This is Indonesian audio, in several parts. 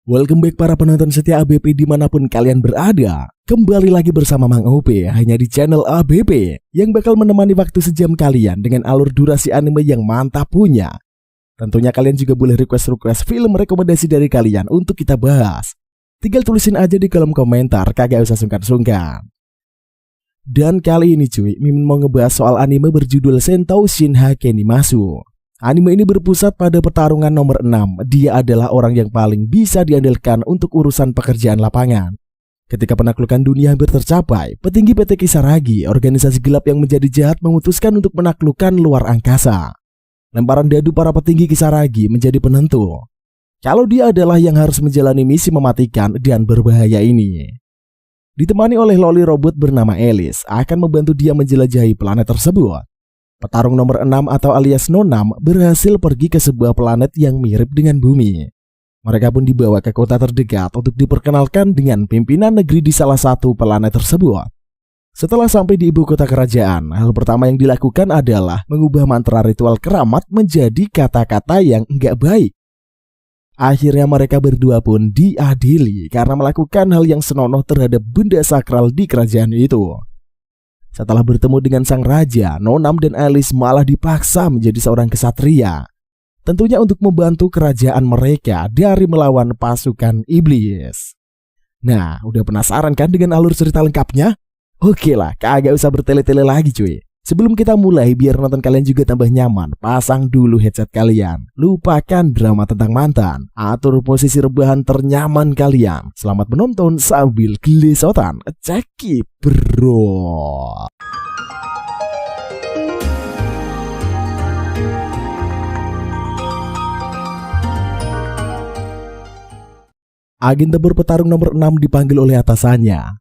Welcome back para penonton setia ABP dimanapun kalian berada. Kembali lagi bersama Mang OP hanya di channel ABP yang bakal menemani waktu sejam kalian dengan alur durasi anime yang mantap punya. Tentunya kalian juga boleh request film rekomendasi dari kalian untuk kita bahas. Tinggal tulisin aja di kolom komentar, kagak usah sungkan-sungkan. Dan kali ini cuy, Mimin mau ngebahas soal anime berjudul Sentou Shinha Kenimasu. Anime ini berpusat pada pertarungan nomor 6. Dia adalah orang yang paling bisa diandalkan untuk urusan pekerjaan lapangan. Ketika penaklukan dunia hampir tercapai, petinggi PT Kisaragi, organisasi gelap yang menjadi jahat, memutuskan untuk menaklukkan luar angkasa. Lemparan dadu para petinggi Kisaragi menjadi penentu kalau dia adalah yang harus menjalani misi mematikan dan berbahaya ini. Ditemani oleh loli robot bernama Alice, akan membantu dia menjelajahi planet tersebut. Petarung nomor 6 atau alias Nonam berhasil pergi ke sebuah planet yang mirip dengan bumi. Mereka pun dibawa ke kota terdekat untuk diperkenalkan dengan pimpinan negeri di salah satu planet tersebut. Setelah sampai di ibu kota kerajaan, hal pertama yang dilakukan adalah mengubah mantra ritual keramat menjadi kata-kata yang enggak baik. Akhirnya mereka berdua pun diadili karena melakukan hal yang senonoh terhadap benda sakral di kerajaan itu. Setelah bertemu dengan sang raja, Nonam dan Alice malah dipaksa menjadi seorang kesatria. Tentunya untuk membantu kerajaan mereka dari melawan pasukan iblis. Nah, udah penasaran kan dengan alur cerita lengkapnya? Oke lah, kagak usah bertele-tele lagi cuy. Sebelum kita mulai, biar nonton kalian juga tambah nyaman, pasang dulu headset kalian. Lupakan drama tentang mantan. Atur posisi rebahan ternyaman kalian. Selamat menonton sambil gelesotan. Cekip bro. Agen tempur petarung nomor 6 dipanggil oleh atasannya.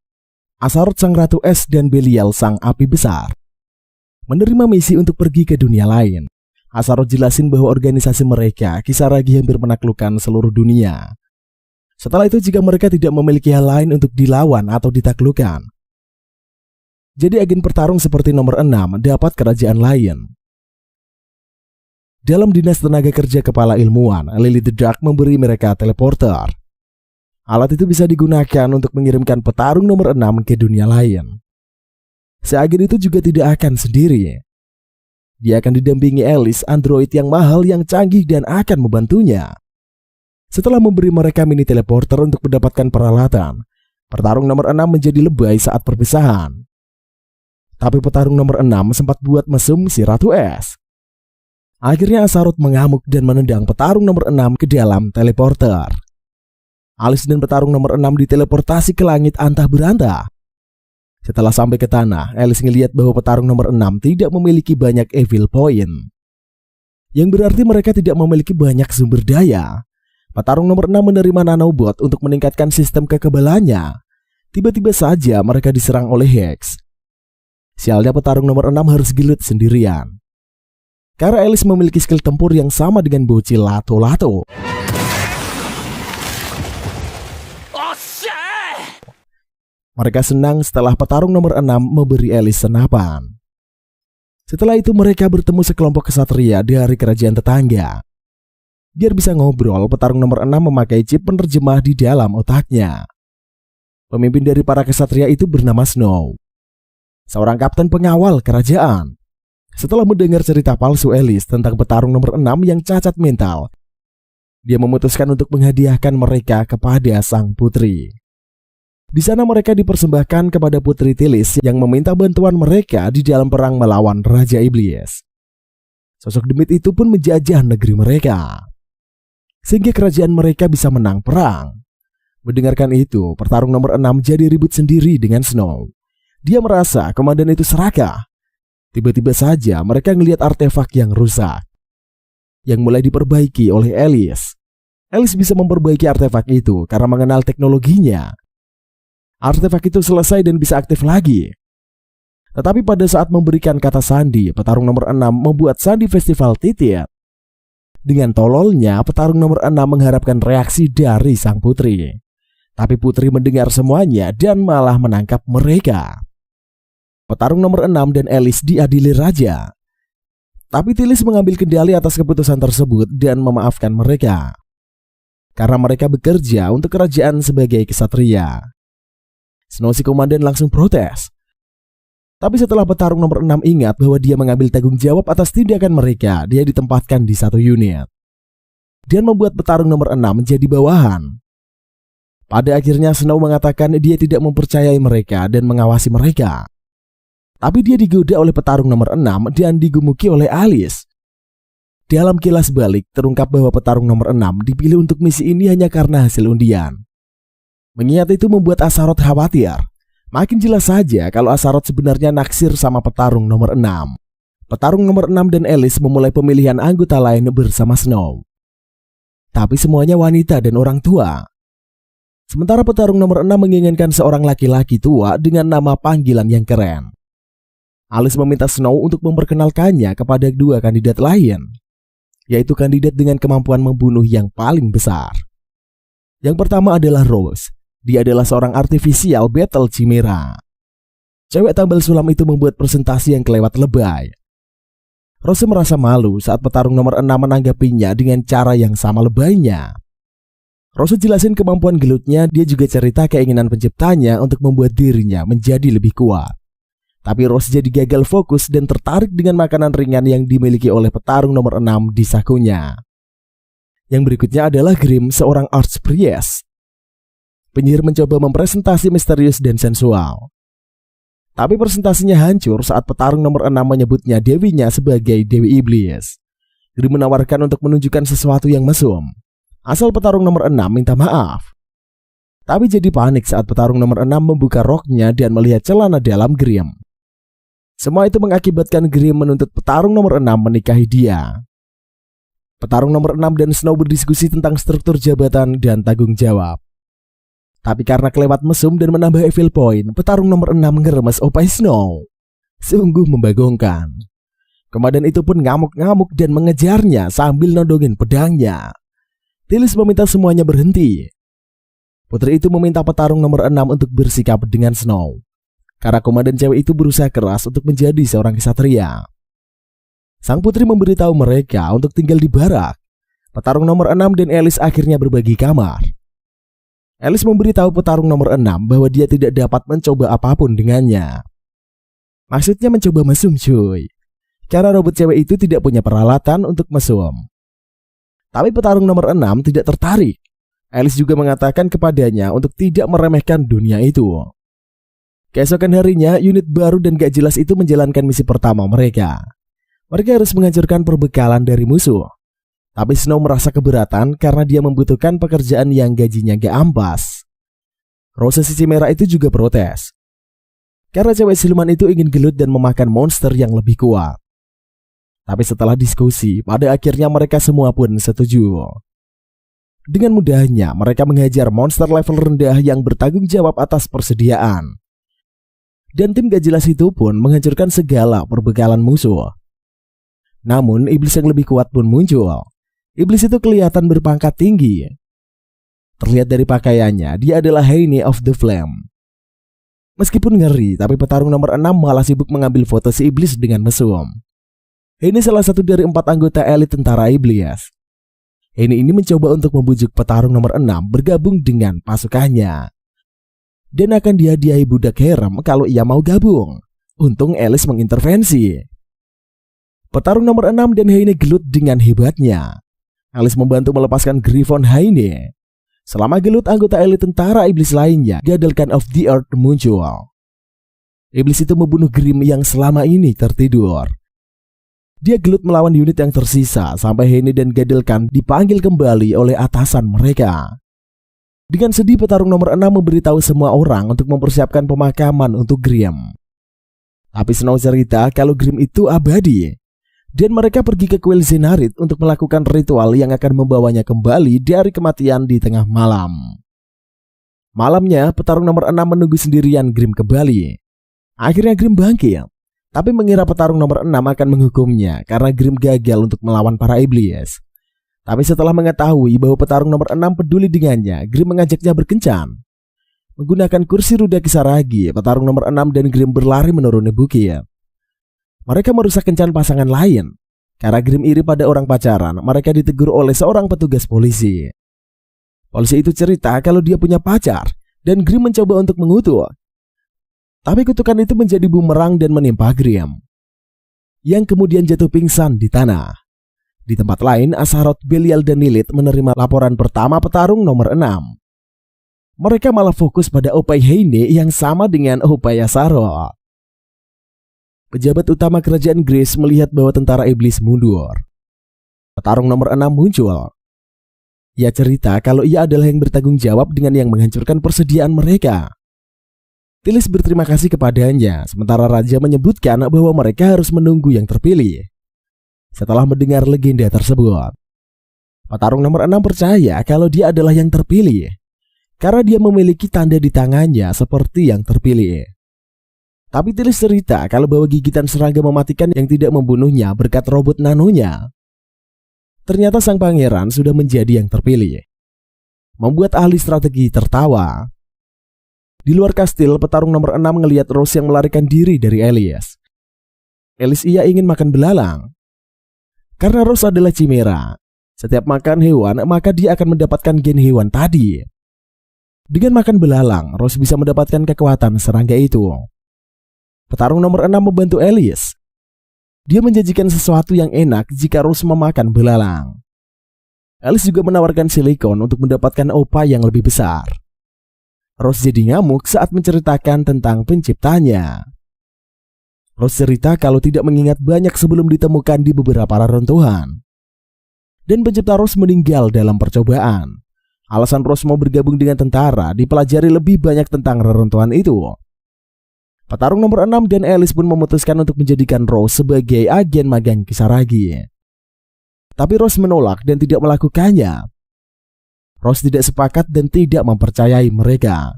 Asaroth sang ratu es dan Belial sang api besar menerima misi untuk pergi ke dunia lain. Asaroth jelasin bahwa organisasi mereka Kisaragi hampir menaklukkan seluruh dunia. Setelah itu jika mereka tidak memiliki hal lain untuk dilawan atau ditaklukkan, jadi agen pertarung seperti nomor 6 dapat kerajaan lain. Dalam dinas tenaga kerja kepala ilmuwan, Lily the Dark memberi mereka teleporter. Alat itu bisa digunakan untuk mengirimkan petarung nomor 6 ke dunia lain. Seagen itu juga tidak akan sendiri. Dia akan didampingi Alice, android yang mahal yang canggih dan akan membantunya. Setelah memberi mereka mini teleporter untuk mendapatkan peralatan, petarung nomor 6 menjadi lebay saat perpisahan. Tapi petarung nomor 6 sempat buat mesum si Ratu Es. Akhirnya Asaroth mengamuk dan menendang petarung nomor 6 ke dalam teleporter. Alice dan petarung nomor 6 diteleportasi ke langit antah berantah. Setelah sampai ke tanah, Alice ngelihat bahwa petarung nomor 6 tidak memiliki banyak evil point. Yang berarti mereka tidak memiliki banyak sumber daya. Petarung nomor 6 menerima nanobot untuk meningkatkan sistem kekebalannya. Tiba-tiba saja mereka diserang oleh Hex. Sialnya petarung nomor 6 harus gelut sendirian. Karena Alice memiliki skill tempur yang sama dengan bocil Lato-Lato. Mereka senang setelah petarung nomor 6 memberi Alice senapan. Setelah itu mereka bertemu sekelompok kesatria dari kerajaan tetangga. Biar bisa ngobrol, petarung nomor 6 memakai chip penerjemah di dalam otaknya. Pemimpin dari para kesatria itu bernama Snow, seorang kapten pengawal kerajaan. Setelah mendengar cerita palsu Alice tentang petarung nomor 6 yang cacat mental, dia memutuskan untuk menghadiahkan mereka kepada sang putri. Di sana mereka dipersembahkan kepada Putri Tilis yang meminta bantuan mereka di dalam perang melawan Raja Iblis. Sosok demit itu pun menjajah negeri mereka, sehingga kerajaan mereka bisa menang perang. Mendengarkan itu, petarung nomor 6 jadi ribut sendiri dengan Snow. Dia merasa komandan itu serakah. Tiba-tiba saja mereka melihat artefak yang rusak, yang mulai diperbaiki oleh Alice. Alice bisa memperbaiki artefak itu karena mengenal teknologinya. Artefak itu selesai dan bisa aktif lagi. Tetapi pada saat memberikan kata sandi, petarung nomor 6 membuat sandi festival titit. Dengan tololnya, petarung nomor 6 mengharapkan reaksi dari sang putri. Tapi putri mendengar semuanya dan malah menangkap mereka. Petarung nomor 6 dan Alice diadili raja. Tapi Tilis mengambil kendali atas keputusan tersebut dan memaafkan mereka. Karena mereka bekerja untuk kerajaan sebagai kesatria. Snow si komandan langsung protes. Tapi setelah petarung nomor 6 ingat bahwa dia mengambil tanggung jawab atas tindakan mereka, dia ditempatkan di satu unit. Dan membuat petarung nomor 6 menjadi bawahan. Pada akhirnya Snow mengatakan dia tidak mempercayai mereka dan mengawasi mereka. Tapi dia digoda oleh petarung nomor 6 dan digemuki oleh Alice. Dalam kilas balik terungkap bahwa petarung nomor 6 dipilih untuk misi ini hanya karena hasil undian. Mengingat itu membuat Astaroth khawatir. Makin jelas saja kalau Astaroth sebenarnya naksir sama petarung nomor 6. Petarung nomor 6 dan Alice memulai pemilihan anggota lain bersama Snow. Tapi semuanya wanita dan orang tua. Sementara petarung nomor 6 menginginkan seorang laki-laki tua dengan nama panggilan yang keren. Alice meminta Snow untuk memperkenalkannya kepada dua kandidat lain, yaitu kandidat dengan kemampuan membunuh yang paling besar. Yang pertama adalah Rose. Dia adalah seorang artificial battle chimera. Cewek tambal sulam itu membuat presentasi yang kelewat lebay. Rose merasa malu saat petarung nomor 6 menanggapinya dengan cara yang sama lebaynya. Rose jelasin kemampuan gelutnya, dia juga cerita keinginan penciptanya untuk membuat dirinya menjadi lebih kuat. Tapi Rose jadi gagal fokus dan tertarik dengan makanan ringan yang dimiliki oleh petarung nomor 6 di sakunya. Yang berikutnya adalah Grim, seorang archpriest. Penyihir mencoba mempresentasi misterius dan sensual. Tapi presentasinya hancur saat petarung nomor 6 menyebutnya dewinya sebagai Dewi Iblis. Grim menawarkan untuk menunjukkan sesuatu yang mesum. Asal petarung nomor 6 minta maaf. Tapi jadi panik saat petarung nomor 6 membuka roknya dan melihat celana dalam Grim. Semua itu mengakibatkan Grim menuntut petarung nomor 6 menikahi dia. Petarung nomor 6 dan Snow berdiskusi tentang struktur jabatan dan tanggung jawab. Tapi karena kelewat mesum dan menambah evil point, petarung nomor 6 ngeremes opai Snow. Sungguh membagongkan. Komandan itu pun ngamuk-ngamuk dan mengejarnya sambil nodongin pedangnya. Tilis meminta semuanya berhenti. Putri itu meminta petarung nomor 6 untuk bersikap dengan Snow. Karena komandan cewek itu berusaha keras untuk menjadi seorang kesatria. Sang putri memberitahu mereka untuk tinggal di barak. Petarung nomor 6 dan Alice akhirnya berbagi kamar. Alice memberitahu petarung nomor 6 bahwa dia tidak dapat mencoba apapun dengannya. Maksudnya mencoba mesum cuy. Karena robot cewek itu tidak punya peralatan untuk mesum. Tapi petarung nomor 6 tidak tertarik. Alice juga mengatakan kepadanya untuk tidak meremehkan dunia itu. Keesokan harinya, unit baru dan gak jelas itu menjalankan misi pertama mereka. Mereka harus menghancurkan perbekalan dari musuh. Tapi Snow merasa keberatan karena dia membutuhkan pekerjaan yang gajinya gak ampas. Rose si Chimera itu juga protes. Karena cewek siluman itu ingin gelut dan memakan monster yang lebih kuat. Tapi setelah diskusi, pada akhirnya mereka semua pun setuju. Dengan mudahnya, mereka menghajar monster level rendah yang bertanggung jawab atas persediaan. Dan tim gak jelas itu pun menghancurkan segala perbekalan musuh. Namun iblis yang lebih kuat pun muncul. Iblis itu kelihatan berpangkat tinggi. Terlihat dari pakaiannya, dia adalah Heine of the Flame. Meskipun ngeri, tapi petarung nomor 6 malah sibuk mengambil foto si iblis dengan mesum. Heine salah satu dari 4 anggota elit tentara iblis. Heine ini mencoba untuk membujuk petarung nomor 6 bergabung dengan pasukannya. Dan akan dihadiahi budak harem kalau ia mau gabung. Untung Alice mengintervensi. Petarung nomor 6 dan Heine gelut dengan hebatnya. Alice membantu melepaskan Griffon Heine. Selama gelut, anggota elit tentara iblis lainnya, Gadelkan of the Earth muncul. Iblis itu membunuh Grim yang selama ini tertidur. Dia gelut melawan unit yang tersisa sampai Heine dan Gadelkan dipanggil kembali oleh atasan mereka. Dengan sedih, petarung nomor 6 memberitahu semua orang untuk mempersiapkan pemakaman untuk Grim. Tapi Snow cerita kalau Grim itu abadi. Dan mereka pergi ke kuil Zenarit untuk melakukan ritual yang akan membawanya kembali dari kematian di tengah malam. Malamnya, petarung nomor 6 menunggu sendirian Grim kembali. Akhirnya Grim bangkit, tapi mengira petarung nomor 6 akan menghukumnya karena Grim gagal untuk melawan para iblis. Tapi setelah mengetahui bahwa petarung nomor 6 peduli dengannya, Grim mengajaknya berkencan. Menggunakan kursi roda Kisaragi, petarung nomor 6 dan Grim berlari menuruni bukit. Mereka merusak kencan pasangan lain. Karena Grim iri pada orang pacaran, mereka ditegur oleh seorang petugas polisi. Polisi itu cerita kalau dia punya pacar, dan Grim mencoba untuk mengutuk. Tapi kutukan itu menjadi bumerang dan menimpa Grim, yang kemudian jatuh pingsan di tanah. Di tempat lain, Astaroth, Belial, dan Lilith menerima laporan pertama petarung nomor 6. Mereka malah fokus pada Opai Heine yang sama dengan Opai Astaroth. Pejabat utama kerajaan Grace melihat bahwa tentara iblis mundur. Petarung nomor 6 muncul. Ia cerita kalau ia adalah yang bertanggung jawab dengan yang menghancurkan persediaan mereka. Tilis berterima kasih kepadanya, sementara Raja menyebutkan bahwa mereka harus menunggu yang terpilih. Setelah mendengar legenda tersebut, petarung nomor 6 percaya kalau dia adalah yang terpilih, karena dia memiliki tanda di tangannya seperti yang terpilih. Tapi Tilis cerita kalau bahwa gigitan serangga mematikan yang tidak membunuhnya berkat robot nanonya. Ternyata sang pangeran sudah menjadi yang terpilih, membuat ahli strategi tertawa. Di luar kastil, petarung nomor 6 melihat Rose yang melarikan diri dari Alice. Alice ia ingin makan belalang. Karena Rose adalah chimera, setiap makan hewan maka dia akan mendapatkan gen hewan tadi. Dengan makan belalang, Rose bisa mendapatkan kekuatan serangga itu. Petarung nomor 6 membantu Alice. Dia menjanjikan sesuatu yang enak jika Rose memakan belalang. Alice juga menawarkan silikon untuk mendapatkan opa yang lebih besar. Rose jadi ngamuk saat menceritakan tentang penciptanya. Rose cerita kalau tidak mengingat banyak sebelum ditemukan di beberapa reruntuhan. Dan pencipta Rose meninggal dalam percobaan. Alasan Rose mau bergabung dengan tentara dipelajari lebih banyak tentang reruntuhan itu. Petarung nomor 6 dan Alice pun memutuskan untuk menjadikan Rose sebagai agen magang Kisaragi. Tapi Rose menolak dan tidak melakukannya. Rose tidak sepakat dan tidak mempercayai mereka.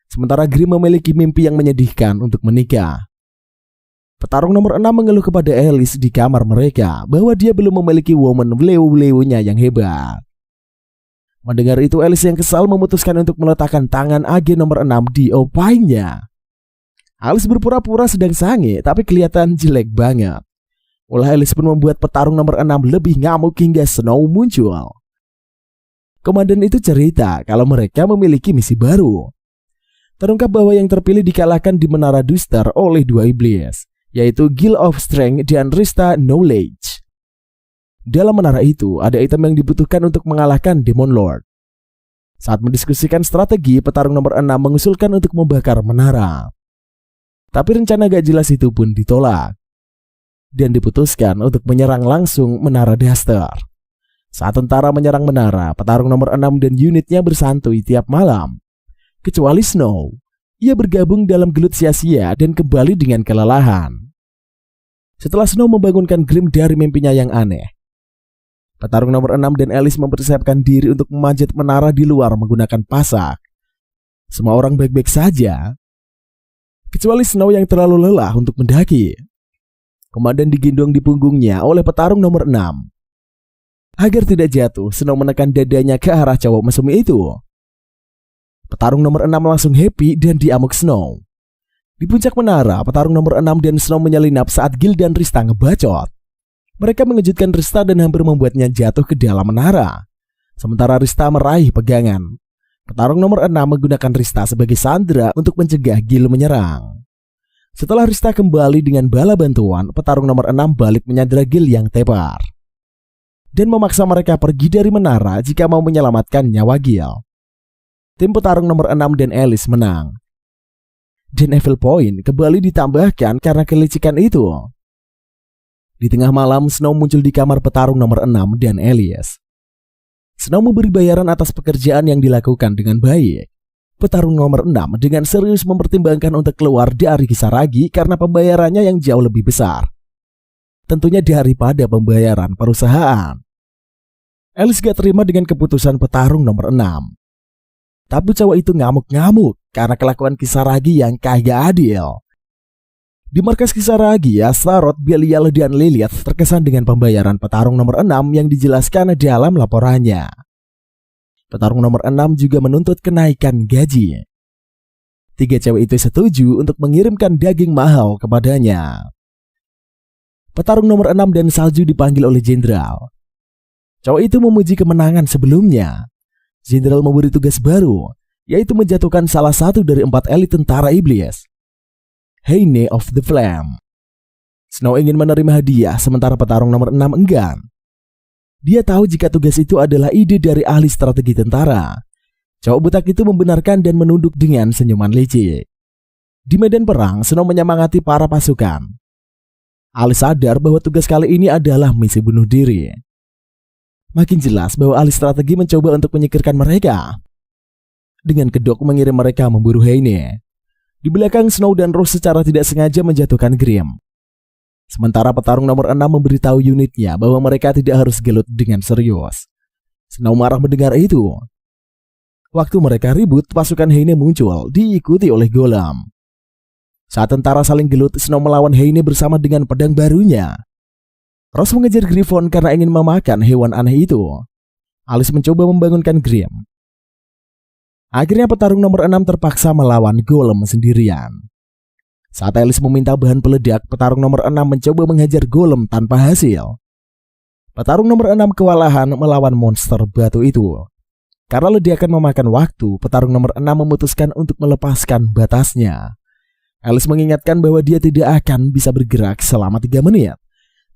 Sementara Grim memiliki mimpi yang menyedihkan untuk menikah. Petarung nomor 6 mengeluh kepada Alice di kamar mereka bahwa dia belum memiliki woman Leo-Leonya yang hebat. Mendengar itu, Alice yang kesal memutuskan untuk meletakkan tangan agen nomor 6 di opainya. Alice berpura-pura sedang sange, tapi kelihatan jelek banget. Ulah Alice pun membuat petarung nomor 6 lebih ngamuk hingga Snow muncul. Komandan itu cerita kalau mereka memiliki misi baru. Terungkap bahwa yang terpilih dikalahkan di Menara Duster oleh dua iblis, yaitu Guild of Strength dan Rista Knowledge. Dalam menara itu, ada item yang dibutuhkan untuk mengalahkan Demon Lord. Saat mendiskusikan strategi, petarung nomor 6 mengusulkan untuk membakar menara. Tapi rencana gak jelas itu pun ditolak. Dan diputuskan untuk menyerang langsung Menara Duster. Saat tentara menyerang menara, petarung nomor 6 dan unitnya bersantui tiap malam. Kecuali Snow. Ia bergabung dalam gelut sia-sia dan kembali dengan kelelahan. Setelah Snow membangunkan Grim dari mimpinya yang aneh, petarung nomor 6 dan Alice mempersiapkan diri untuk memanjat menara di luar menggunakan pasak. Semua orang baik-baik saja, kecuali Snow yang terlalu lelah untuk mendaki. Komandan digendong di punggungnya oleh petarung nomor 6. Agar tidak jatuh, Snow menekan dadanya ke arah cowok mesum itu. Petarung nomor 6 langsung happy dan diamuk Snow. Di puncak menara, petarung nomor 6 dan Snow menyelinap saat Gil dan Rista ngebacot. Mereka mengejutkan Rista dan hampir membuatnya jatuh ke dalam menara. Sementara Rista meraih pegangan. Petarung nomor 6 menggunakan Rista sebagai sandera untuk mencegah Gil menyerang. Setelah Rista kembali dengan bala bantuan, petarung nomor 6 balik menyandera Gil yang tepar dan memaksa mereka pergi dari menara jika mau menyelamatkan nyawa Gil. Tim petarung nomor 6 dan Alice menang. Dan Evil Point kembali ditambahkan karena kelicikan itu. Di tengah malam, Snow muncul di kamar petarung nomor 6 dan Alice. Snow memberi bayaran atas pekerjaan yang dilakukan dengan baik. Petarung nomor 6 dengan serius mempertimbangkan untuk keluar dari Kisaragi karena pembayarannya yang jauh lebih besar. Tentunya daripada pembayaran perusahaan. Alice gak terima dengan keputusan petarung nomor 6. Tapi cowok itu ngamuk-ngamuk karena kelakuan Kisaragi yang kagak adil. Di markas Kisaragi, Astaroth, Belial, dan Lilith terkesan dengan pembayaran petarung nomor 6 yang dijelaskan dalam laporannya. Petarung nomor 6 juga menuntut kenaikan gaji. 3 cewek itu setuju untuk mengirimkan daging mahal kepadanya. petarung nomor 6 dan Salju dipanggil oleh jenderal. Cowok itu memuji kemenangan sebelumnya. Jenderal memberi tugas baru, yaitu menjatuhkan salah satu dari 4 elit tentara iblis, Heine of the Flame. Snow ingin menerima hadiah, sementara petarung nomor 6 enggan. Dia tahu jika tugas itu adalah ide dari ahli strategi tentara. Cowok butak itu membenarkan dan menunduk dengan senyuman licik. Di medan perang, Snow menyemangati para pasukan. Alice sadar bahwa tugas kali ini adalah misi bunuh diri. Makin jelas bahwa ahli strategi mencoba untuk menyingkirkan mereka dengan kedok mengirim mereka memburu Heine. Di belakang, Snow dan Rose secara tidak sengaja menjatuhkan Grim. Sementara petarung nomor 6 memberitahu unitnya bahwa mereka tidak harus gelut dengan serius. Snow marah mendengar itu. Waktu mereka ribut, pasukan Heine muncul, diikuti oleh Golem. Saat tentara saling gelut, Snow melawan Heine bersama dengan pedang barunya. Rose mengejar Griffon karena ingin memakan hewan aneh itu. Alice mencoba membangunkan Grim. Akhirnya petarung nomor 6 terpaksa melawan Golem sendirian. Saat Alice meminta bahan peledak, petarung nomor 6 mencoba menghajar Golem tanpa hasil. Petarung nomor 6 kewalahan melawan monster batu itu. Karena ledakan memakan waktu, petarung nomor 6 memutuskan untuk melepaskan batasnya. Alice mengingatkan bahwa dia tidak akan bisa bergerak selama 3 menit.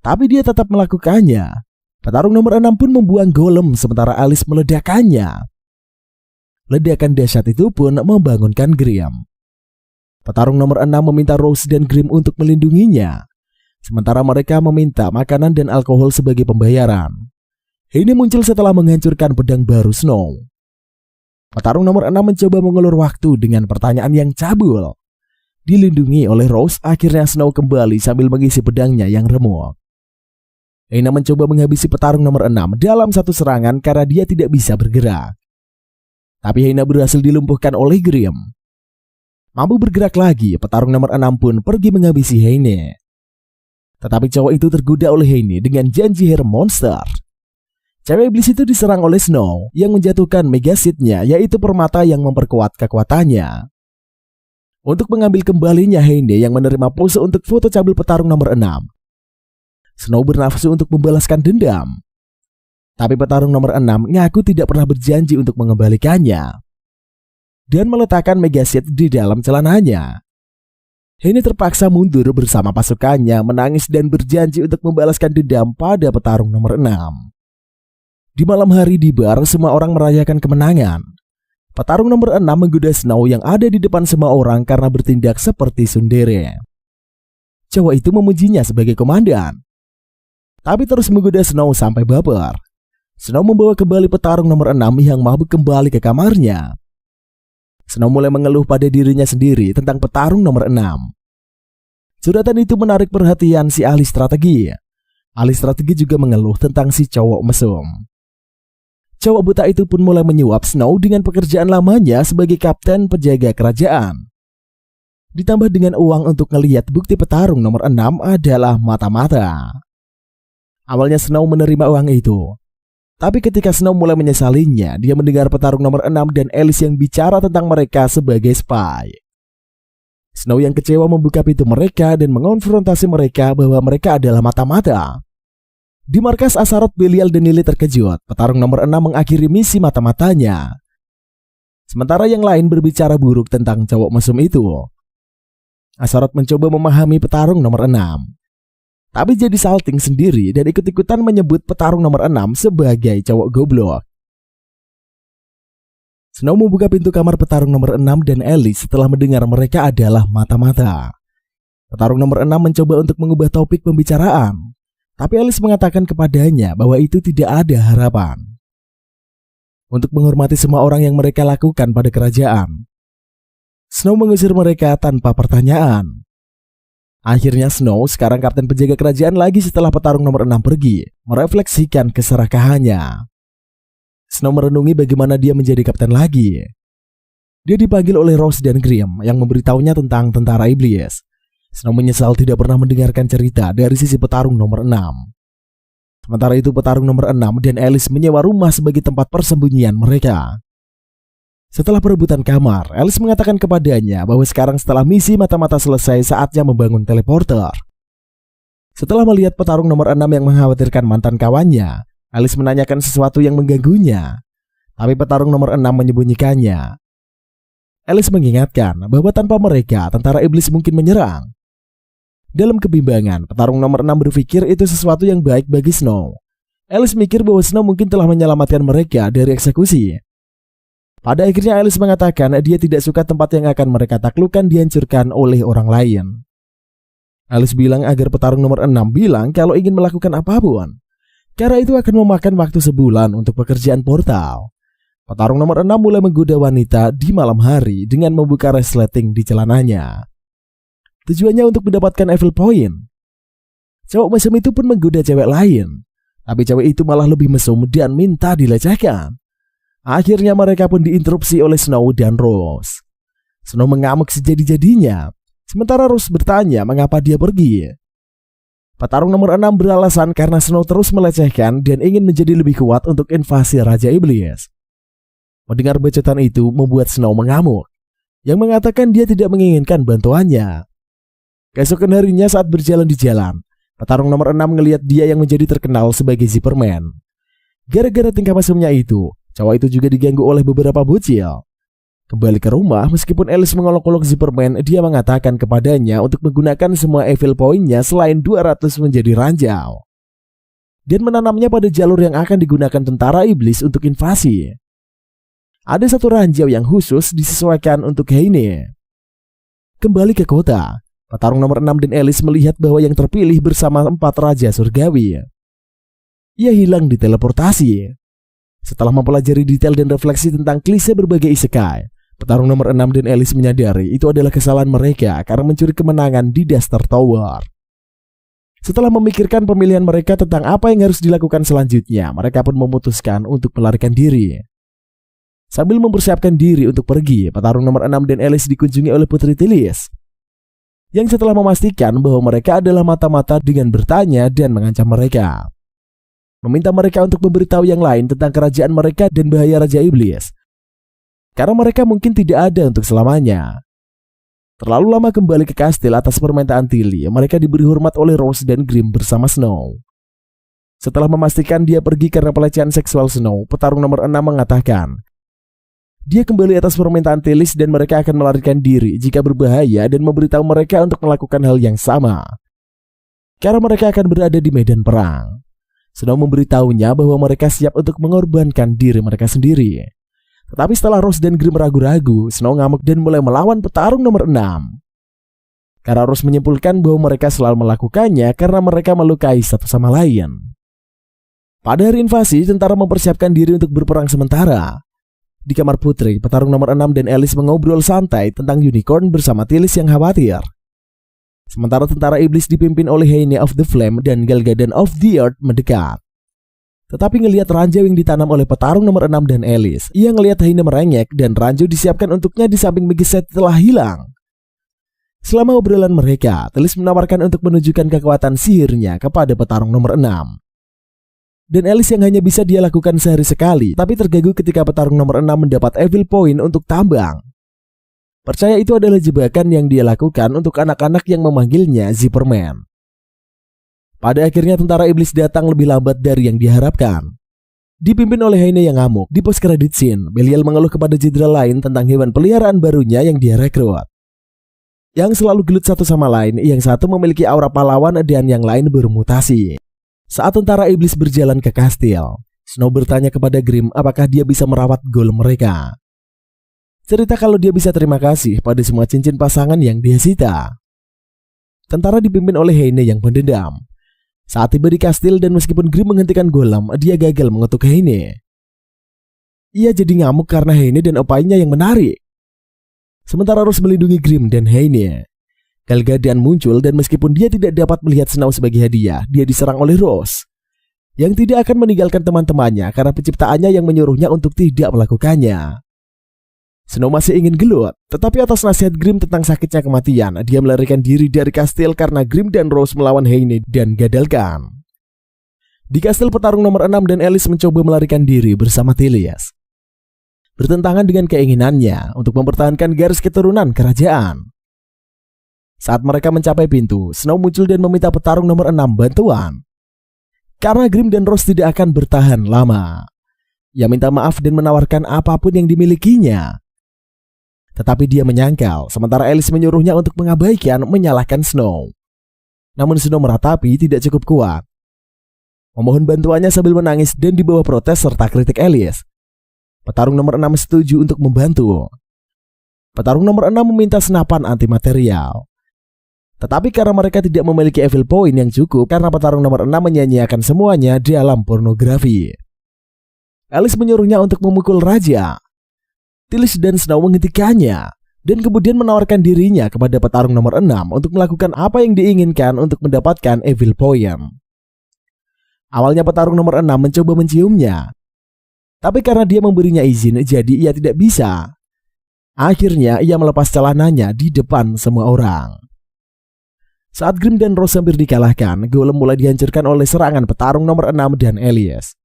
Tapi dia tetap melakukannya. Petarung nomor 6 pun membuang Golem sementara Alice meledakkannya. Ledakan dahsyat itu pun membangunkan Grim. Petarung nomor 6 meminta Rose dan Grim untuk melindunginya. Sementara mereka meminta makanan dan alkohol sebagai pembayaran. Ini muncul setelah menghancurkan pedang baru Snow. Petarung nomor 6 mencoba mengulur waktu dengan pertanyaan yang cabul. Dilindungi oleh Rose, akhirnya Snow kembali sambil mengisi pedangnya yang remuk. Heine mencoba menghabisi petarung nomor 6 dalam satu serangan karena dia tidak bisa bergerak. Tapi Heine berhasil dilumpuhkan oleh Grim. Mampu bergerak lagi, petarung nomor 6 pun pergi menghabisi Heine. Tetapi cowok itu tergoda oleh Heine dengan janji hair monster. Cewek iblis itu diserang oleh Snow yang menjatuhkan Megaseed-nya, yaitu permata yang memperkuat kekuatannya. Untuk mengambil kembalinya Heine yang menerima pose untuk foto cabul petarung nomor 6. Snow bernafsu untuk membalaskan dendam. Tapi petarung nomor 6 ngaku tidak pernah berjanji untuk mengembalikannya dan meletakkan Megaseed di dalam celananya. Heine terpaksa mundur bersama pasukannya, menangis dan berjanji untuk membalaskan dendam pada petarung nomor 6. Di malam hari di bar, semua orang merayakan kemenangan. Petarung nomor 6 menggoda Snow yang ada di depan semua orang karena bertindak seperti tsundere. Cowok itu memujinya sebagai komandan, tapi terus menggoda Snow sampai baper. Snow membawa kembali petarung nomor 6 yang mabuk kembali ke kamarnya. Snow mulai mengeluh pada dirinya sendiri tentang petarung nomor 6. Suratan itu menarik perhatian si ahli strategi. Ahli strategi juga mengeluh tentang si cowok mesum. Cowok buta itu pun mulai menyuap Snow dengan pekerjaan lamanya sebagai kapten penjaga kerajaan. Ditambah dengan uang untuk ngelihat bukti petarung nomor 6 adalah mata-mata. Awalnya Snow menerima uang itu. Tapi ketika Snow mulai menyesalinya, dia mendengar petarung nomor 6 dan Alice yang bicara tentang mereka sebagai spy. Snow yang kecewa membuka pintu mereka dan mengonfrontasi mereka bahwa mereka adalah mata-mata. Di markas Asaroth, Belial dan Lily terkejut. Petarung nomor 6 mengakhiri misi mata-matanya. Sementara yang lain berbicara buruk tentang cowok mesum itu. Asaroth mencoba memahami petarung nomor 6. Tapi jadi salting sendiri dan ikut-ikutan menyebut petarung nomor 6 sebagai cowok goblok. Snow membuka pintu kamar petarung nomor 6 dan Alice setelah mendengar mereka adalah mata-mata. Petarung nomor 6 mencoba untuk mengubah topik pembicaraan, tapi Alice mengatakan kepadanya bahwa itu tidak ada harapan. Untuk menghormati semua orang yang mereka lakukan pada kerajaan, Snow mengusir mereka tanpa pertanyaan. Akhirnya Snow, sekarang kapten penjaga kerajaan lagi setelah petarung nomor 6 pergi, merefleksikan keserakahannya. Snow merenungi bagaimana dia menjadi kapten lagi. Dia dipanggil oleh Rose dan Grim yang memberitahunya tentang tentara iblis. Snow menyesal tidak pernah mendengarkan cerita dari sisi petarung nomor 6. Sementara itu petarung nomor 6 dan Alice menyewa rumah sebagai tempat persembunyian mereka. Setelah perebutan kamar, Alice mengatakan kepadanya bahwa sekarang setelah misi mata-mata selesai, saatnya membangun teleporter. Setelah melihat petarung nomor 6 yang mengkhawatirkan mantan kawannya, Alice menanyakan sesuatu yang mengganggunya. Tapi petarung nomor 6 menyembunyikannya. Alice mengingatkan bahwa tanpa mereka, tentara iblis mungkin menyerang. Dalam kebimbangan, petarung nomor 6 berpikir itu sesuatu yang baik bagi Snow. Alice mikir bahwa Snow mungkin telah menyelamatkan mereka dari eksekusi. Pada akhirnya Alice mengatakan dia tidak suka tempat yang akan mereka taklukkan dihancurkan oleh orang lain. Alice bilang agar petarung nomor 6 bilang kalau ingin melakukan apapun, karena itu akan memakan waktu sebulan untuk pekerjaan portal. Petarung nomor 6 mulai menggoda wanita di malam hari dengan membuka resleting di celananya. Tujuannya untuk mendapatkan evil point. Cowok mesum itu pun menggoda cewek lain, tapi cewek itu malah lebih mesum dan minta dilecehkan. Akhirnya mereka pun diinterupsi oleh Snow dan Rose. Snow mengamuk sejadi-jadinya, sementara Rose bertanya mengapa dia pergi. Petarung nomor 6 beralasan karena Snow terus melecehkan dan ingin menjadi lebih kuat untuk invasi Raja Iblis. Mendengar bacotan itu membuat Snow mengamuk, yang mengatakan dia tidak menginginkan bantuannya. Keesokan harinya saat berjalan di jalan, petarung nomor 6 ngelihat dia yang menjadi terkenal sebagai Zipperman. Gara-gara tingkah mesumnya itu, cowok itu juga diganggu oleh beberapa bocil. Kembali ke rumah, meskipun Alice mengolok-olok Zipperman, dia mengatakan kepadanya untuk menggunakan semua evil point-nya selain 200 menjadi ranjau, dan menanamnya pada jalur yang akan digunakan tentara iblis untuk invasi. Ada satu ranjau yang khusus disesuaikan untuk Heine. Kembali ke kota, petarung nomor 6 dan Alice melihat bahwa yang terpilih bersama 4 raja surgawi. Ia hilang di teleportasi. Setelah mempelajari detail dan refleksi tentang klise berbagai isekai, petarung nomor 6 dan Alice menyadari itu adalah kesalahan mereka karena mencuri kemenangan di Duster Tower. Setelah memikirkan pemilihan mereka tentang apa yang harus dilakukan selanjutnya, mereka pun memutuskan untuk melarikan diri. Sambil mempersiapkan diri untuk pergi, petarung nomor 6 dan Alice dikunjungi oleh Putri Tilis, yang setelah memastikan bahwa mereka adalah mata-mata dengan bertanya dan mengancam mereka. Meminta mereka untuk memberitahu yang lain tentang kerajaan mereka dan bahaya Raja Iblis, karena mereka mungkin tidak ada untuk selamanya. Terlalu lama kembali ke kastil atas permintaan Tilly, mereka diberi hormat oleh Rose dan Grim bersama Snow. Setelah memastikan dia pergi karena pelecehan seksual Snow, petarung nomor 6 mengatakan dia kembali atas permintaan Tilis dan mereka akan melarikan diri jika berbahaya dan memberitahu mereka untuk melakukan hal yang sama, karena mereka akan berada di medan perang. Snow memberitahunya bahwa mereka siap untuk mengorbankan diri mereka sendiri. Tetapi setelah Rose dan Grim ragu-ragu, Snow ngamuk dan mulai melawan petarung nomor 6. Karena Rose menyimpulkan bahwa mereka selalu melakukannya karena mereka melukai satu sama lain. Pada hari invasi, tentara mempersiapkan diri untuk berperang sementara. Di kamar Putri, petarung nomor 6 dan Alice mengobrol santai tentang unicorn bersama Tilis yang khawatir. Sementara tentara iblis dipimpin oleh Heine of the Flame dan Galgadon of the Earth mendekat. Tetapi ngelihat ranjau yang ditanam oleh petarung nomor 6 dan Alice, ia ngelihat Heine merengek dan ranjau disiapkan untuknya di samping Megiset telah hilang. Selama obrolan mereka, Tilis menawarkan untuk menunjukkan kekuatan sihirnya kepada petarung nomor 6. Dan Alice yang hanya bisa dia lakukan sehari sekali, tapi terganggu ketika petarung nomor 6 mendapat evil point untuk tambang. Percaya itu adalah jebakan yang dia lakukan untuk anak-anak yang memanggilnya Zipperman. Pada akhirnya tentara iblis datang lebih lambat dari yang diharapkan. Dipimpin oleh Heine yang ngamuk, di post credit scene, Belial mengeluh kepada jenderal lain tentang hewan peliharaan barunya yang dia rekrut, yang selalu gelut satu sama lain, yang satu memiliki aura pahlawan dan yang lain bermutasi. Saat tentara iblis berjalan ke kastil, Snow bertanya kepada Grim apakah dia bisa merawat gol mereka. Cerita kalau dia bisa terima kasih pada semua cincin pasangan yang dia sita. Tentara dipimpin oleh Heine yang pendendam. Saat tiba di kastil dan meskipun Grim menghentikan golem, dia gagal mengetuk Heine. Ia jadi ngamuk karena Heine dan opainya yang menarik. Sementara Rose melindungi Grim dan Heine. Galgadon muncul dan meskipun dia tidak dapat melihat Snow sebagai hadiah, dia diserang oleh Rose, yang tidak akan meninggalkan teman-temannya karena penciptaannya yang menyuruhnya untuk tidak melakukannya. Snow masih ingin gelut, tetapi atas nasihat Grim tentang sakitnya kematian, dia melarikan diri dari kastil karena Grim dan Rose melawan Heine dan gagalkan. Di kastil petarung nomor 6 dan Alice mencoba melarikan diri bersama Tilis, bertentangan dengan keinginannya untuk mempertahankan garis keturunan kerajaan. Saat mereka mencapai pintu, Snow muncul dan meminta petarung nomor 6 bantuan. Karena Grimm dan Rose tidak akan bertahan lama. Ia minta maaf dan menawarkan apapun yang dimilikinya. Tetapi dia menyangkal, sementara Alice menyuruhnya untuk mengabaikan menyalahkan Snow. Namun Snow meratapi tidak cukup kuat. Memohon bantuannya sambil menangis dan dibawa protes serta kritik Alice. Petarung nomor 6 setuju untuk membantu. Petarung nomor 6 meminta senapan antimaterial. Tetapi karena mereka tidak memiliki evil point yang cukup karena petarung nomor 6 menyanyiakan semuanya dalam pornografi. Alice menyuruhnya untuk memukul raja. Tillis dan Snow menghentikannya dan kemudian menawarkan dirinya kepada petarung nomor 6 untuk melakukan apa yang diinginkan untuk mendapatkan evil point. Awalnya petarung nomor 6 mencoba menciumnya. Tapi karena dia memberinya izin, jadi ia tidak bisa. Akhirnya ia melepas celananya di depan semua orang. Saat Grimm dan Rose hampir dikalahkan, Golem mulai dihancurkan oleh serangan petarung nomor 6 dan Alice.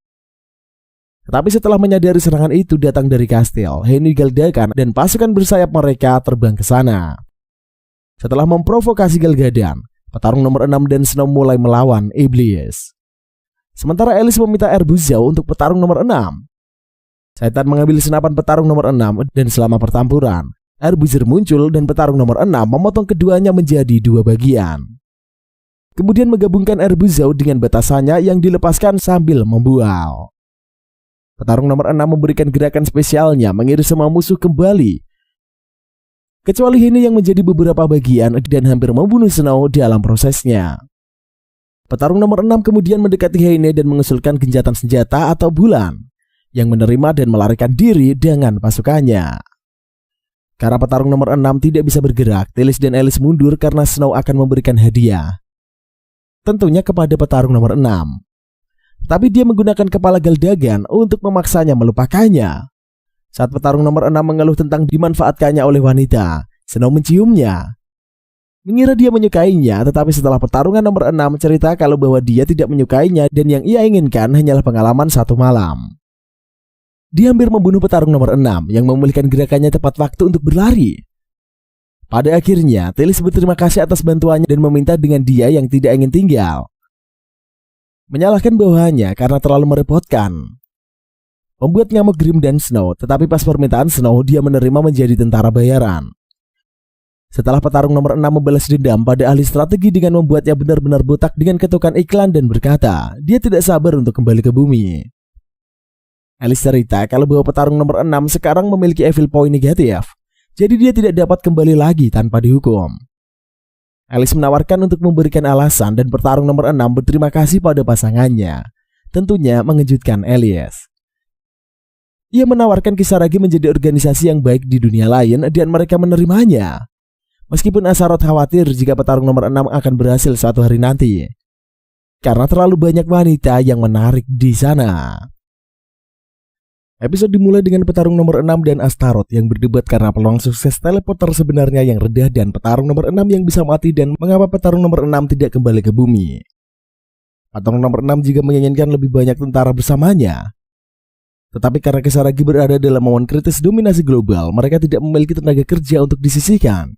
Tetapi setelah menyadari serangan itu datang dari kastil, Henry Galdakan dan pasukan bersayap mereka terbang ke sana. Setelah memprovokasi Galgadan, petarung nomor 6 dan Snow mulai melawan iblis. Sementara Alice meminta air buzau untuk petarung nomor 6. Setan mengambil senapan petarung nomor 6 dan selama pertempuran, air buzzer muncul dan petarung nomor 6 memotong keduanya menjadi dua bagian. Kemudian menggabungkan air buzau dengan batasannya yang dilepaskan sambil membual. Petarung nomor 6 memberikan gerakan spesialnya mengiris semua musuh kembali, kecuali ini yang menjadi beberapa bagian dan hampir membunuh Snow dalam prosesnya. Petarung nomor 6 kemudian mendekati Heine dan mengusulkan gencatan senjata atau bulan, yang menerima dan melarikan diri dengan pasukannya. Karena petarung nomor 6 tidak bisa bergerak, Tillis dan Alice mundur karena Snow akan memberikan hadiah. Tentunya kepada petarung nomor 6. Tapi dia menggunakan kepala Galdagan untuk memaksanya melupakannya. Saat petarung nomor 6 mengeluh tentang dimanfaatkannya oleh wanita, Snow menciumnya. Mengira dia menyukainya, tetapi setelah pertarungan nomor 6 cerita kalau bahwa dia tidak menyukainya dan yang ia inginkan hanyalah pengalaman satu malam. Dia hampir membunuh petarung nomor 6 yang memulihkan gerakannya tepat waktu untuk berlari. Pada akhirnya, Tillis berterima kasih atas bantuannya dan meminta dengan dia yang tidak ingin tinggal. Menyalahkan bawahannya karena terlalu merepotkan. Membuat ngamuk Grimm dan Snow, tetapi pas permintaan Snow, dia menerima menjadi tentara bayaran. Setelah petarung nomor 6 membalas dendam pada ahli strategi dengan membuatnya benar-benar botak dengan ketukan iklan dan berkata, dia tidak sabar untuk kembali ke bumi. Alice cerita kalau bahwa petarung nomor 6 sekarang memiliki evil point negatif, jadi dia tidak dapat kembali lagi tanpa dihukum. Alice menawarkan untuk memberikan alasan dan petarung nomor 6 berterima kasih pada pasangannya, tentunya mengejutkan Alice. Ia menawarkan Kisaragi menjadi organisasi yang baik di dunia lain dan mereka menerimanya. Meskipun Asaroth khawatir jika petarung nomor 6 akan berhasil suatu hari nanti, karena terlalu banyak wanita yang menarik di sana. Episode dimulai dengan petarung nomor 6 dan Astaroth yang berdebat karena peluang sukses teleporter sebenarnya yang rendah dan petarung nomor 6 yang bisa mati dan mengapa petarung nomor 6 tidak kembali ke bumi. Petarung nomor 6 juga menginginkan lebih banyak tentara bersamanya. Tetapi karena Kisaragi berada dalam momen kritis dominasi global, mereka tidak memiliki tenaga kerja untuk disisihkan.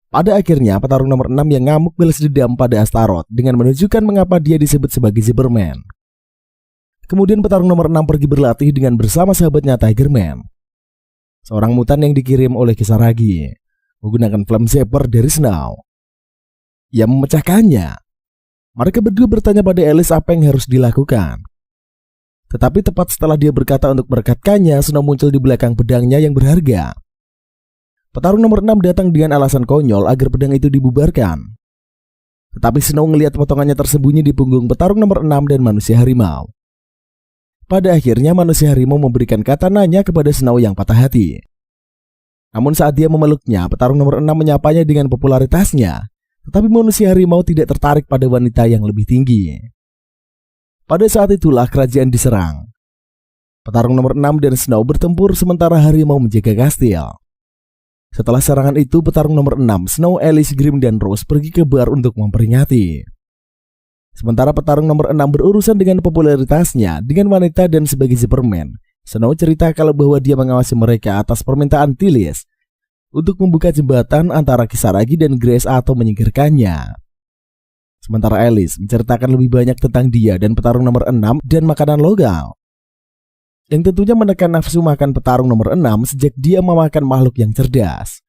Pada akhirnya, petarung nomor 6 yang ngamuk balas dendam pada Astaroth dengan menunjukkan mengapa dia disebut sebagai Cyberman. Kemudian petarung nomor 6 pergi berlatih dengan bersama sahabatnya Tigerman, seorang mutan yang dikirim oleh Kisaragi, menggunakan Flame Zapper dari Snow. Ia memecahkannya. Mereka berdua bertanya pada Alice apa yang harus dilakukan. Tetapi tepat setelah dia berkata untuk merekatkannya, Snow muncul di belakang pedangnya yang berharga. Petarung nomor 6 datang dengan alasan konyol agar pedang itu dibubarkan. Tetapi Snow melihat potongannya tersembunyi di punggung petarung nomor 6 dan manusia harimau. Pada akhirnya manusia harimau memberikan katananya kepada Snow yang patah hati. Namun saat dia memeluknya, petarung nomor 6 menyapanya dengan popularitasnya. Tetapi manusia harimau tidak tertarik pada wanita yang lebih tinggi. Pada saat itulah kerajaan diserang. Petarung nomor 6 dan Snow bertempur sementara harimau menjaga kastil. Setelah serangan itu, petarung nomor 6, Snow, Alice, Grimm, dan Rose pergi ke bar untuk memperingati. Sementara petarung nomor 6 berurusan dengan popularitasnya dengan wanita dan sebagai Superman, Snow cerita kalau bahwa dia mengawasi mereka atas permintaan Tillis. untuk membuka jembatan antara Kisaragi dan Grace atau menyingkirkannya. Sementara Alice menceritakan lebih banyak tentang dia dan petarung nomor 6 dan makanan lokal, yang tentunya menekan nafsu makan petarung nomor 6 sejak dia memakan makhluk yang cerdas.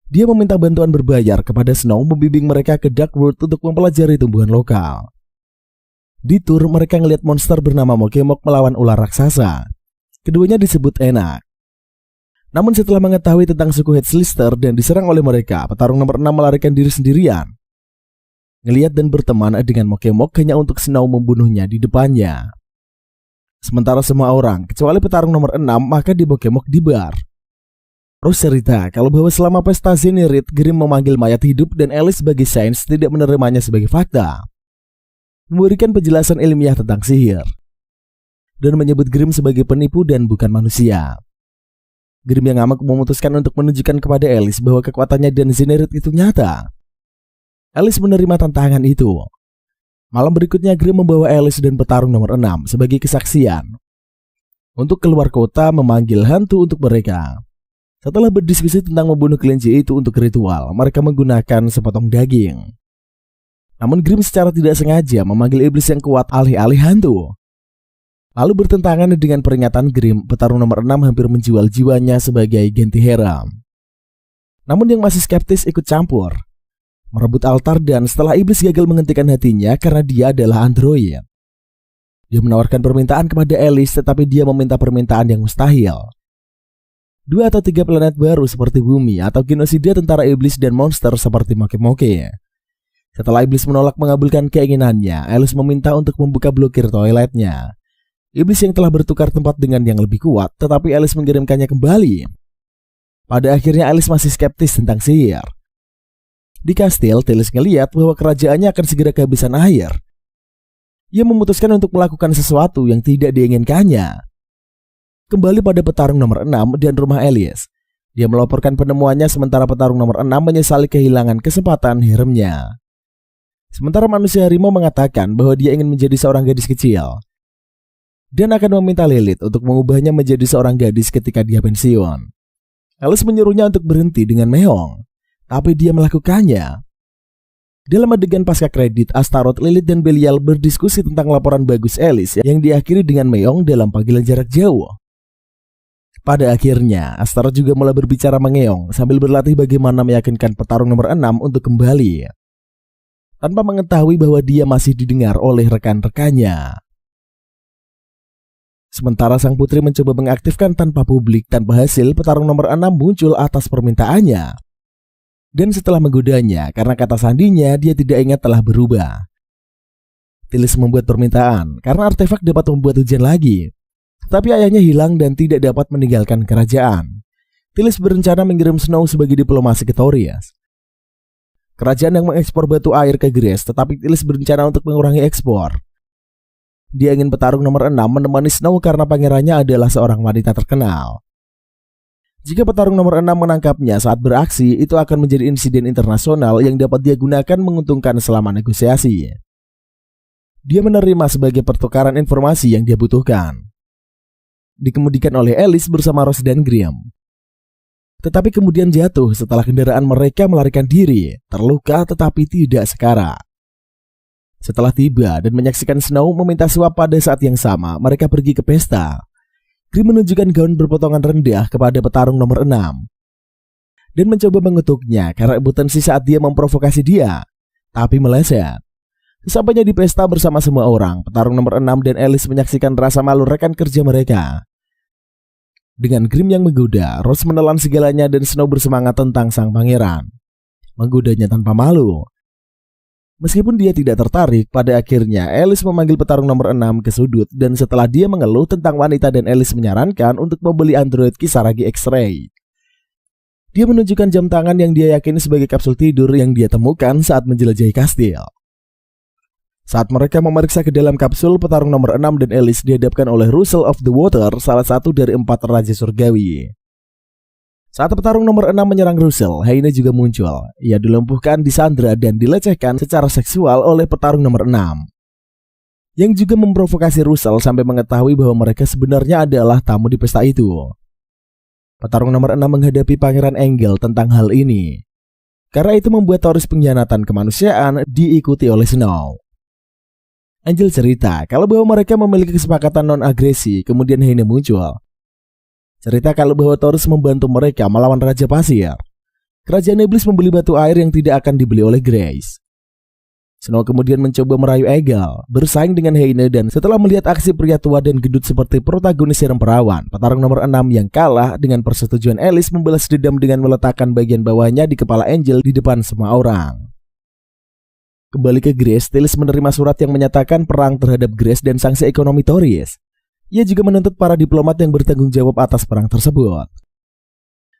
Dia meminta bantuan berbayar kepada Snow membimbing mereka ke Darkwood untuk mempelajari tumbuhan lokal. Di tur mereka ngelihat monster bernama Mokemok melawan ular raksasa. Keduanya disebut enak. Namun setelah mengetahui tentang suku Headslister dan diserang oleh mereka, petarung nomor 6 melarikan diri sendirian. Ngelihat dan berteman dengan Mokemok hanya untuk Snow membunuhnya di depannya. Sementara semua orang, kecuali petarung nomor 6, maka di Mokemok di bar. Rose cerita kalau bahwa selama pesta Zenithric, Grimm memanggil mayat hidup dan Alice sebagai sains tidak menerimanya sebagai fakta. Memberikan penjelasan ilmiah tentang sihir. Dan menyebut Grimm sebagai penipu dan bukan manusia. Grimm yang ngamuk memutuskan untuk menunjukkan kepada Alice bahwa kekuatannya dan Zenithric itu nyata. Alice menerima tantangan itu. Malam berikutnya Grimm membawa Alice dan petarung nomor 6 sebagai kesaksian untuk keluar kota memanggil hantu untuk mereka. Setelah berdiskusi tentang membunuh kelinci itu untuk ritual, mereka menggunakan sepotong daging. Namun Grimm secara tidak sengaja memanggil iblis yang kuat alih-alih hantu. Lalu bertentangan dengan peringatan Grimm, petarung nomor 6 hampir menjual jiwanya sebagai ganti Heram. Namun yang masih skeptis ikut campur, merebut altar, dan setelah iblis gagal menghentikan hatinya karena dia adalah android. Dia menawarkan permintaan kepada Alice, tetapi dia meminta permintaan yang mustahil. 2 atau 3 planet baru seperti bumi atau genosida tentara iblis dan monster seperti Moke-Moke. Setelah iblis menolak mengabulkan keinginannya, Alice meminta untuk membuka blokir toiletnya. Iblis yang telah bertukar tempat dengan yang lebih kuat, tetapi Alice mengirimkannya kembali. Pada akhirnya Alice masih skeptis tentang sihir. Di kastil, Telis ngeliat bahwa kerajaannya akan segera kehabisan air. Ia memutuskan untuk melakukan sesuatu yang tidak diinginkannya. Kembali pada petarung nomor 6 dan rumah Alice. Dia melaporkan penemuannya sementara petarung nomor 6 menyesali kehilangan kesempatan Heremnya. Sementara manusia harimau mengatakan bahwa dia ingin menjadi seorang gadis kecil dan akan meminta Lilith untuk mengubahnya menjadi seorang gadis ketika dia pensiun. Alice menyuruhnya untuk berhenti dengan Meong, tapi dia melakukannya. Dalam adegan pasca kredit, Astaroth, Lilith, dan Belial berdiskusi tentang laporan bagus Alice yang diakhiri dengan Meong dalam panggilan jarak jauh. Pada akhirnya, Astaroth juga mulai berbicara mengeong sambil berlatih bagaimana meyakinkan petarung nomor 6 untuk kembali, tanpa mengetahui bahwa dia masih didengar oleh rekan-rekannya. Sementara sang putri mencoba mengaktifkan tanpa publik tanpa hasil, petarung nomor 6 muncul atas permintaannya. Dan setelah menggodanya, karena kata sandinya dia tidak ingat telah berubah. Telis membuat permintaan karena artefak dapat membuat hujan lagi. Tapi ayahnya hilang dan tidak dapat meninggalkan kerajaan. Telis berencana mengirim Snow sebagai diplomasi ke Torias, kerajaan yang mengekspor batu air ke Grace, tetapi Telis berencana untuk mengurangi ekspor. Dia ingin petarung nomor 6 menemani Snow karena pangerannya adalah seorang wanita terkenal. Jika petarung nomor 6 menangkapnya saat beraksi, itu akan menjadi insiden internasional yang dapat dia gunakan menguntungkan selama negosiasi. Dia menerima sebagai pertukaran informasi yang dia butuhkan. Dikemudikan oleh Alice bersama Rose dan Grimm. Tetapi kemudian jatuh setelah kendaraan mereka melarikan diri, terluka tetapi tidak sekarat. Setelah tiba dan menyaksikan Snow meminta suap pada saat yang sama, mereka pergi ke pesta. Grimm menunjukkan gaun berpotongan rendah kepada petarung nomor 6 dan mencoba mengutuknya karena impotensi saat dia memprovokasi dia, tapi meleset. Sesampainya di pesta bersama semua orang, petarung nomor 6 dan Alice menyaksikan rasa malu rekan kerja mereka. Dengan Grimm yang menggoda, Rose menelan segalanya dan Snow bersemangat tentang sang pangeran, menggodanya tanpa malu. Meskipun dia tidak tertarik, pada akhirnya Alice memanggil petarung nomor 6 ke sudut dan setelah dia mengeluh tentang wanita dan Alice menyarankan untuk membeli android Kisaragi X-Ray. Dia menunjukkan jam tangan yang dia yakini sebagai kapsul tidur yang dia temukan saat menjelajahi kastil. Saat mereka memeriksa ke dalam kapsul, petarung nomor 6 dan Alice dihadapkan oleh Russell of the Water, salah satu dari 4 raja surgawi. Saat petarung nomor 6 menyerang Russell, Heine juga muncul. Ia dilumpuhkan, disandra, dan dilecehkan secara seksual oleh petarung nomor 6, yang juga memprovokasi Russell sampai mengetahui bahwa mereka sebenarnya adalah tamu di pesta itu. Petarung nomor 6 menghadapi Pangeran Angel tentang hal ini. Karena itu membuat teori pengkhianatan kemanusiaan diikuti oleh Snow. Angel cerita kalau bahwa mereka memiliki kesepakatan non-agresi, kemudian Heine muncul. Cerita kalau bahwa Taurus membantu mereka melawan Raja Pasir. Kerajaan Iblis membeli batu air yang tidak akan dibeli oleh Grace. Snow kemudian mencoba merayu Egel, bersaing dengan Heine, dan setelah melihat aksi pria tua dan gendut seperti protagonis Serem Perawan, petarung nomor 6 yang kalah dengan persetujuan Alice membalas dendam dengan meletakkan bagian bawahnya di kepala Angel di depan semua orang. Kembali ke Grace, Tilis menerima surat yang menyatakan perang terhadap Grace dan sanksi ekonomi Taurus. Ia juga menuntut para diplomat yang bertanggung jawab atas perang tersebut.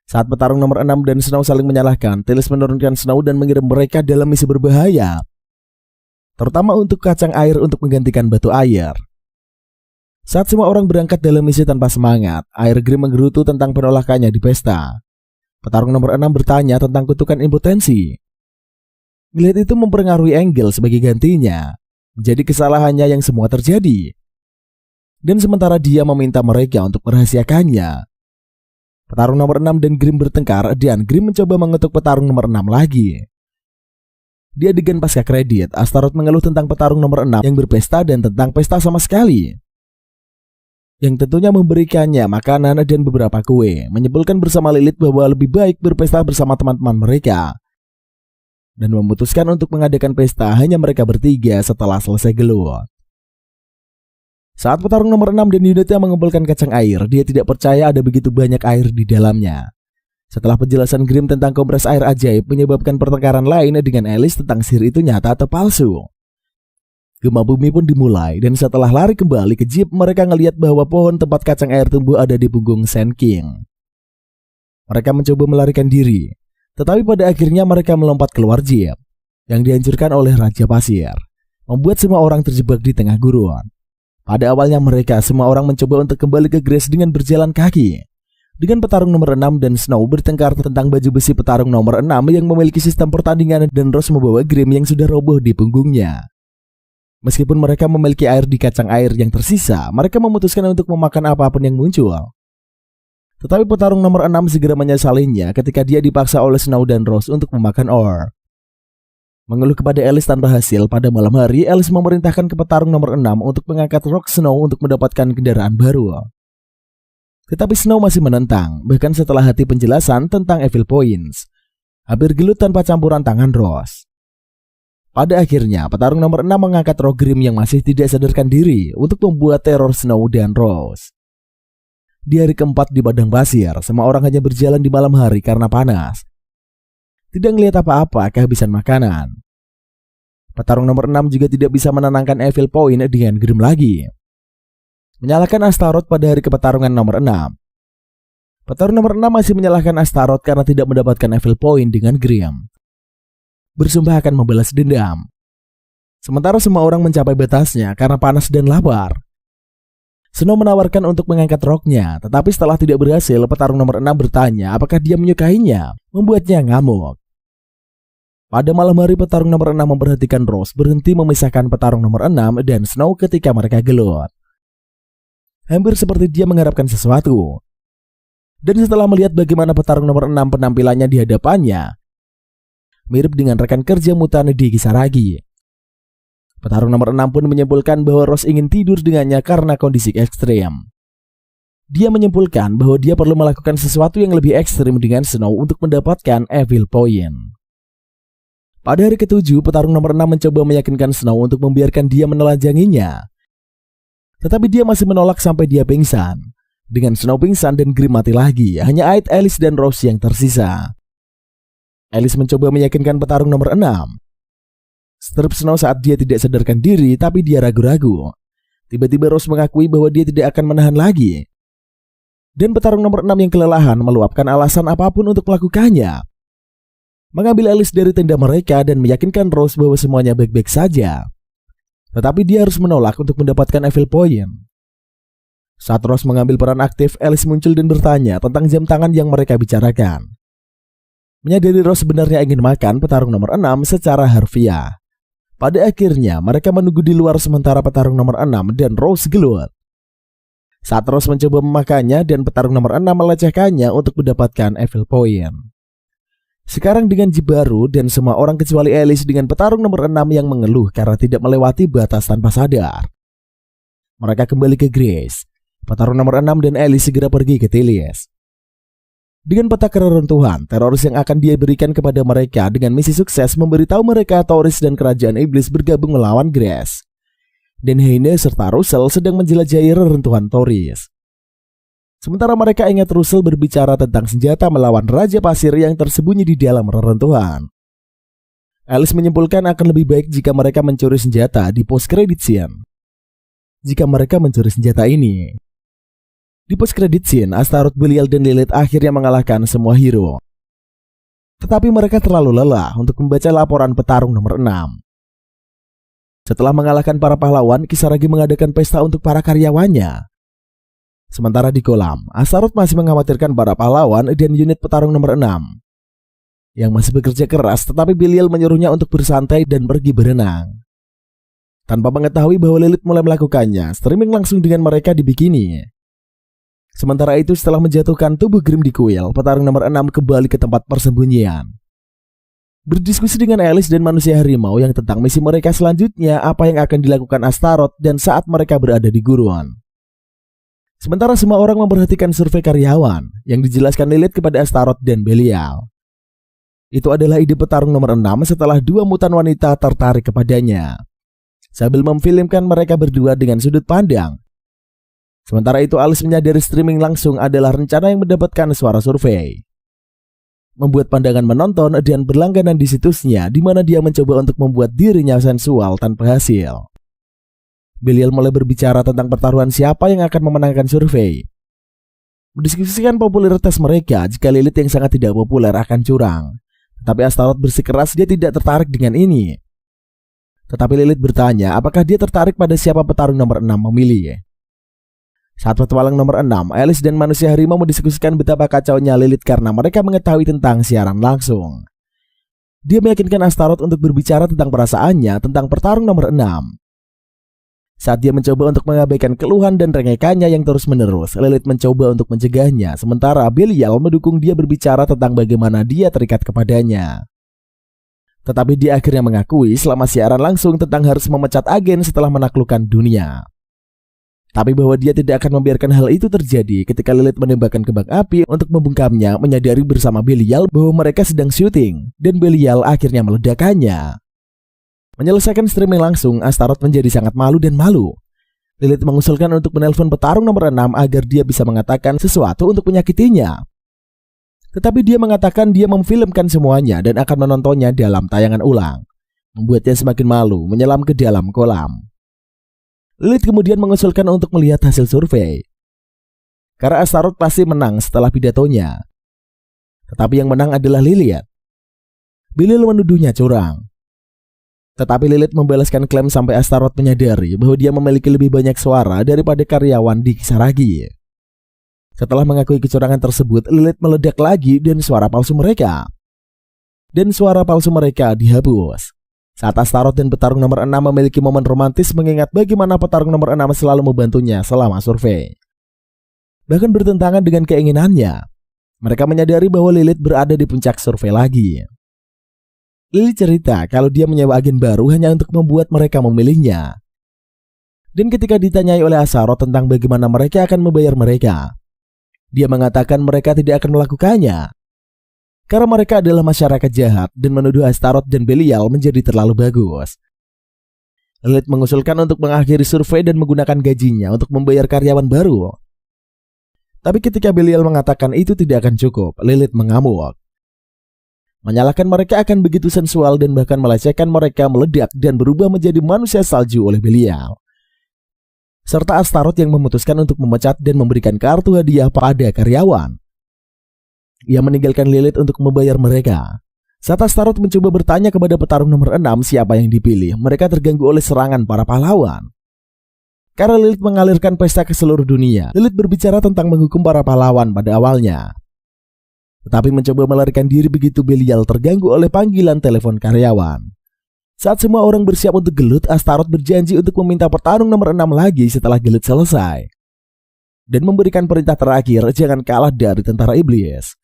Saat petarung nomor 6 dan Snow saling menyalahkan, Tilis menurunkan Snow dan mengirim mereka dalam misi berbahaya, terutama untuk kacang air untuk menggantikan batu air. Saat semua orang berangkat dalam misi tanpa semangat, Air Grim menggerutu tentang penolakannya di pesta. Petarung nomor 6 bertanya tentang kutukan impotensi. Glade itu mempengaruhi Angel sebagai gantinya, menjadi kesalahannya yang semua terjadi. Dan sementara dia meminta mereka untuk merahasiakannya. Petarung nomor 6 dan Grim bertengkar dan Grim mencoba mengetuk petarung nomor 6 lagi. Di adegan pasca kredit, Astaroth mengeluh tentang petarung nomor 6 yang berpesta dan tentang pesta sama sekali, yang tentunya memberikannya makanan dan beberapa kue, menyimpulkan bersama Lilith bahwa lebih baik berpesta bersama teman-teman mereka, dan memutuskan untuk mengadakan pesta hanya mereka bertiga setelah selesai gelut. Saat petarung nomor 6 dan unitnya mengumpulkan kacang air, dia tidak percaya ada begitu banyak air di dalamnya. Setelah penjelasan Grim tentang kompres air ajaib menyebabkan pertengkaran lain dengan Alice tentang sihir itu nyata atau palsu. Gempa bumi pun dimulai, dan setelah lari kembali ke jeep, mereka ngelihat bahwa pohon tempat kacang air tumbuh ada di punggung Sand King. Mereka mencoba melarikan diri, tetapi pada akhirnya mereka melompat keluar jeep yang dihancurkan oleh Raja Pasir, membuat semua orang terjebak di tengah gurun. Pada awalnya mereka semua orang mencoba untuk kembali ke Grace dengan berjalan kaki. Dengan petarung nomor 6 dan Snow bertengkar tentang baju besi petarung nomor 6 yang memiliki sistem pertandingan, dan Rose membawa Grim yang sudah roboh di punggungnya. Meskipun mereka memiliki air di kacang air yang tersisa, mereka memutuskan untuk memakan apapun yang muncul. Tetapi petarung nomor 6 segera menyesalinya ketika dia dipaksa oleh Snow dan Rose untuk memakan ore. Mengeluh kepada Alice tanpa hasil, pada malam hari Alice memerintahkan ke petarung nomor 6 untuk mengangkat Rock Snow untuk mendapatkan kendaraan baru. Tetapi Snow masih menentang, bahkan setelah hati penjelasan tentang Evil Points, hampir gelut tanpa campuran tangan Rose. Pada akhirnya, petarung nomor 6 mengangkat Rock Grim yang masih tidak sadarkan diri untuk membuat teror Snow dan Rose. Di hari keempat di padang pasir, semua orang hanya berjalan di malam hari karena panas. Tidak melihat apa-apa kehabisan makanan. Petarung nomor 6 juga tidak bisa menenangkan Evil Point dengan Grim lagi, menyalahkan Astaroth pada hari kepetarungan nomor 6. Petarung nomor 6 masih menyalahkan Astaroth karena tidak mendapatkan Evil Point dengan Grim, bersumpah akan membalas dendam. Sementara semua orang mencapai batasnya karena panas dan lapar. Snow menawarkan untuk mengangkat roknya, tetapi setelah tidak berhasil, petarung nomor 6 bertanya apakah dia menyukainya, membuatnya ngamuk. Pada malam hari, petarung nomor 6 memperhatikan Rose berhenti memisahkan petarung nomor 6 dan Snow ketika mereka gelut. Hampir seperti dia mengharapkan sesuatu. Dan setelah melihat bagaimana petarung nomor 6 penampilannya di hadapannya, mirip dengan rekan kerja mutan di Kisaragi, petarung nomor 6 pun menyimpulkan bahwa Rose ingin tidur dengannya karena kondisi ekstrim. Dia menyimpulkan bahwa dia perlu melakukan sesuatu yang lebih ekstrim dengan Snow untuk mendapatkan Evil Point. Pada hari ketujuh, petarung nomor 6 mencoba meyakinkan Snow untuk membiarkan dia menelanjanginya. Tetapi dia masih menolak sampai dia pingsan. Dengan Snow pingsan dan Grim mati lagi, hanya Aid, Alice, dan Rose yang tersisa. Alice mencoba meyakinkan petarung nomor 6. Strip Snow saat dia tidak sadarkan diri, tapi dia ragu-ragu. Tiba-tiba Rose mengakui bahwa dia tidak akan menahan lagi. Dan petarung nomor 6 yang kelelahan meluapkan alasan apapun untuk melakukannya. Mengambil Alice dari tenda mereka dan meyakinkan Rose bahwa semuanya baik-baik saja. Tetapi dia harus menolak untuk mendapatkan Evil Point. Saat Rose mengambil peran aktif, Alice muncul dan bertanya tentang jam tangan yang mereka bicarakan. Menyadari Rose sebenarnya ingin makan petarung nomor 6 secara harfiah. Pada akhirnya mereka menunggu di luar sementara petarung nomor 6 dan Rose gelut. saat terus mencoba memakannya dan petarung nomor 6 melecehkannya untuk mendapatkan evil point. Sekarang dengan jeep baru dan semua orang kecuali Alice dengan petarung nomor 6 yang mengeluh karena tidak melewati batas tanpa sadar. Mereka kembali ke Grace. Petarung nomor 6 dan Alice segera pergi ke Tillis. Dengan peta keruntuhan, teroris yang akan dia berikan kepada mereka dengan misi sukses memberitahu mereka Tauris dan kerajaan iblis bergabung melawan Grace. Dan Heine serta Russell sedang menjelajahi reruntuhan Tauris. Sementara mereka ingat Russell berbicara tentang senjata melawan Raja Pasir yang tersembunyi di dalam reruntuhan. Alice menyimpulkan akan lebih baik jika mereka mencuri senjata di post-credit scene. Jika mereka mencuri senjata ini. Di post-credit scene, Astaroth, Belial, dan Lilith akhirnya mengalahkan semua hero. Tetapi mereka terlalu lelah untuk membaca laporan petarung nomor 6. Setelah mengalahkan para pahlawan, Kisaragi mengadakan pesta untuk para karyawannya. Sementara di kolam, Astaroth masih mengkhawatirkan para pahlawan dan unit petarung nomor 6 yang masih bekerja keras, tetapi Belial menyuruhnya untuk bersantai dan pergi berenang. Tanpa mengetahui bahwa Lilith mulai melakukannya, streaming langsung dengan mereka di bikini. Sementara itu, setelah menjatuhkan tubuh Grim di kuil, petarung nomor 6 kembali ke tempat persembunyian. Berdiskusi dengan Alice dan manusia harimau yang tentang misi mereka selanjutnya, apa yang akan dilakukan Astaroth dan saat mereka berada di gurun. Sementara semua orang memperhatikan survei karyawan yang dijelaskan Lilith kepada Astaroth dan Belial. Itu adalah ide petarung nomor 6 setelah dua mutan wanita tertarik kepadanya. Sambil memfilmkan mereka berdua dengan sudut pandang. Sementara itu Alice menyadari streaming langsung adalah rencana yang mendapatkan suara survei. Membuat pandangan menonton dan berlangganan di situsnya di mana dia mencoba untuk membuat dirinya sensual tanpa hasil. Belial mulai berbicara tentang pertaruhan siapa yang akan memenangkan survei. Mendiskusikan popularitas mereka jika Lilith yang sangat tidak populer akan curang. Tapi Astaroth bersikeras dia tidak tertarik dengan ini. Tetapi Lilith bertanya apakah dia tertarik pada siapa petarung nomor 6 memilih. Saat petualang nomor 6, Alice dan manusia harimau mendiskusikan betapa kacaunya Lilith karena mereka mengetahui tentang siaran langsung. Dia meyakinkan Astaroth untuk berbicara tentang perasaannya tentang petarung nomor 6. Saat dia mencoba untuk mengabaikan keluhan dan rengekannya yang terus-menerus, Lilith mencoba untuk mencegahnya, sementara Belial mendukung dia berbicara tentang bagaimana dia terikat kepadanya. Tetapi dia akhirnya mengakui selama siaran langsung tentang harus memecat agen setelah menaklukkan dunia. Tapi bahwa dia tidak akan membiarkan hal itu terjadi ketika Lilith menembakkan kembang api untuk membungkamnya, menyadari bersama Belial bahwa mereka sedang syuting, dan Belial akhirnya meledakkannya. Menyelesaikan streaming langsung, Astaroth menjadi sangat malu dan malu. Lilith mengusulkan untuk menelpon petarung nomor 6 agar dia bisa mengatakan sesuatu untuk menyakitinya. Tetapi dia mengatakan dia memfilmkan semuanya dan akan menontonnya dalam tayangan ulang, membuatnya semakin malu menyelam ke dalam kolam. Lilith kemudian mengusulkan untuk melihat hasil survei. Karena Astaroth pasti menang setelah pidatonya. Tetapi yang menang adalah Lilith. Belial menuduhnya curang. Tetapi Lilith membalaskan klaim sampai Astaroth menyadari bahwa dia memiliki lebih banyak suara daripada karyawan di Kisaragi. Setelah mengakui kecurangan tersebut, Lilith meledak lagi dan suara palsu mereka dihapus. Saat Astaroth dan petarung nomor 6 memiliki momen romantis mengingat bagaimana petarung nomor 6 selalu membantunya selama survei. Bahkan bertentangan dengan keinginannya. Mereka menyadari bahwa Lilith berada di puncak survei lagi. Lilith cerita kalau dia menyewa agen baru hanya untuk membuat mereka memilihnya. Dan ketika ditanyai oleh Astaroth tentang bagaimana mereka akan membayar mereka, dia mengatakan mereka tidak akan melakukannya. Karena mereka adalah masyarakat jahat dan menuduh Astaroth dan Belial menjadi terlalu bagus. Lilith mengusulkan untuk mengakhiri survei dan menggunakan gajinya untuk membayar karyawan baru. Tapi ketika Belial mengatakan itu tidak akan cukup, Lilith mengamuk. Menyalahkan mereka akan begitu sensual dan bahkan melecehkan mereka meledak dan berubah menjadi manusia salju oleh Belial. Serta Astaroth yang memutuskan untuk memecat dan memberikan kartu hadiah pada karyawan. Ia meninggalkan Lilith untuk membayar mereka. Saat Astaroth mencoba bertanya kepada petarung nomor 6 siapa yang dipilih, mereka terganggu oleh serangan para pahlawan. Karena Lilith mengalirkan pesta ke seluruh dunia, Lilith berbicara tentang menghukum para pahlawan pada awalnya. Tetapi mencoba melarikan diri begitu Belial terganggu oleh panggilan telepon karyawan. Saat semua orang bersiap untuk gelut, Astaroth berjanji untuk meminta petarung nomor 6 lagi setelah gelut selesai. dan memberikan perintah terakhir jangan kalah dari tentara iblis.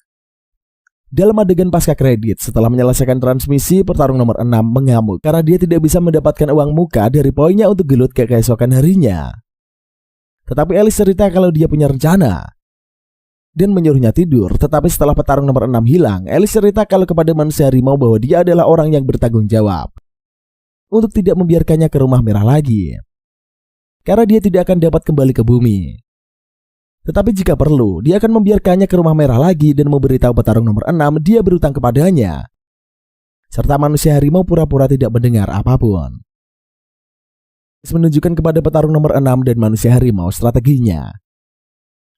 Dalam adegan pasca kredit, setelah menyelesaikan transmisi, petarung nomor 6 mengamuk karena dia tidak bisa mendapatkan uang muka dari poinnya untuk gelut ke keesokan harinya. Tetapi Alice cerita kalau dia punya rencana dan menyuruhnya tidur. Tetapi setelah petarung nomor 6 hilang, Alice cerita kalau kepada manusia harimau bahwa dia adalah orang yang bertanggung jawab untuk tidak membiarkannya ke rumah merah lagi, karena dia tidak akan dapat kembali ke bumi. Tetapi jika perlu, dia akan membiarkannya ke rumah merah lagi dan memberitahu petarung nomor 6 dia berutang kepadanya. Serta manusia harimau pura-pura tidak mendengar apapun. Menunjukkan kepada petarung nomor 6 dan manusia harimau strateginya,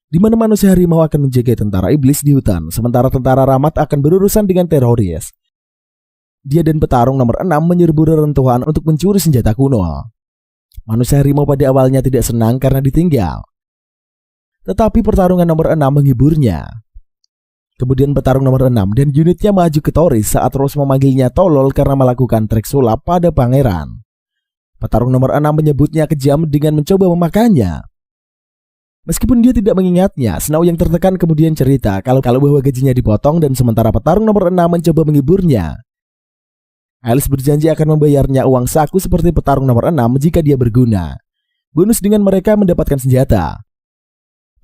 di mana manusia harimau akan menjaga tentara iblis di hutan, sementara tentara Rahmat akan berurusan dengan teroris. Dia dan petarung nomor 6 menyerbu reruntuhan untuk mencuri senjata kuno. Manusia harimau pada awalnya tidak senang karena ditinggal, tetapi pertarungan nomor 6 menghiburnya. Kemudian petarung nomor 6 dan unitnya maju ke Toris saat Rose memanggilnya tolol karena melakukan trik sulap pada pangeran. Petarung nomor 6 menyebutnya kejam dengan mencoba memakannya. Meskipun dia tidak mengingatnya, Snow yang tertekan kemudian cerita kalau bahwa gajinya dipotong dan sementara petarung nomor 6 mencoba menghiburnya. Alice berjanji akan membayarnya uang saku seperti petarung nomor 6 jika dia berguna. Bonus dengan mereka mendapatkan senjata.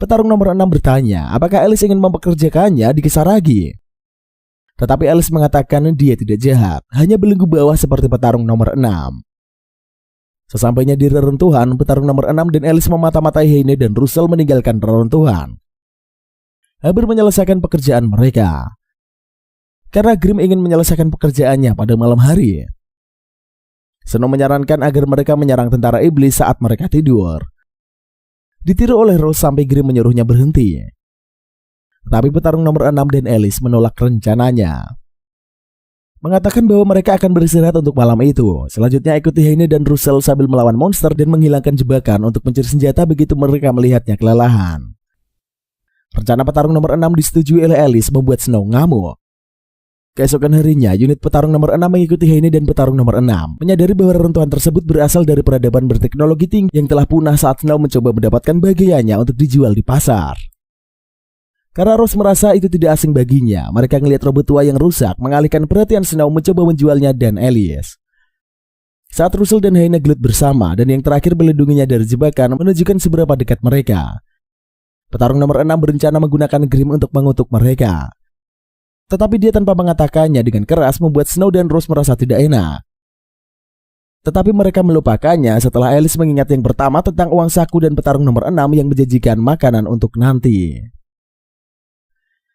Petarung nomor 6 bertanya apakah Alice ingin mempekerjakannya di Kisaragi. Tetapi Alice mengatakan dia tidak jahat, hanya belenggu bawah seperti petarung nomor 6. Sesampainya di reruntuhan, petarung nomor 6 dan Alice memata-matai Heine dan Russell meninggalkan reruntuhan, hampir menyelesaikan pekerjaan mereka. Karena Grimm ingin menyelesaikan pekerjaannya pada malam hari, Snow menyarankan agar mereka menyerang tentara iblis saat mereka tidur. Ditiru oleh Rose sampai Grimm menyuruhnya berhenti. Tapi petarung nomor 6 dan Alice menolak rencananya, mengatakan bahwa mereka akan beristirahat untuk malam itu. Selanjutnya ikuti Heine dan Russell sambil melawan monster dan menghilangkan jebakan untuk mencuri senjata begitu mereka melihatnya kelelahan. Rencana petarung nomor 6 disetujui oleh Alice membuat Snow ngamuk. Keesokan harinya, unit petarung nomor 6 mengikuti Heine dan petarung nomor 6, menyadari bahwa reruntuhan tersebut berasal dari peradaban berteknologi tinggi yang telah punah saat Snow mencoba mendapatkan bagiannya untuk dijual di pasar. Karena Rose merasa itu tidak asing baginya, mereka melihat robot tua yang rusak mengalihkan perhatian Snow mencoba menjualnya dan Alice. Saat Russell dan Heine gelut bersama dan yang terakhir melindunginya dari jebakan menunjukkan seberapa dekat mereka, petarung nomor 6 berencana menggunakan Grimm untuk mengutuk mereka. Tetapi dia tanpa mengatakannya dengan keras membuat Snow dan Rose merasa tidak enak. Tetapi mereka melupakannya setelah Alice mengingat yang pertama tentang uang saku dan petarung nomor 6 yang menjanjikan makanan untuk nanti.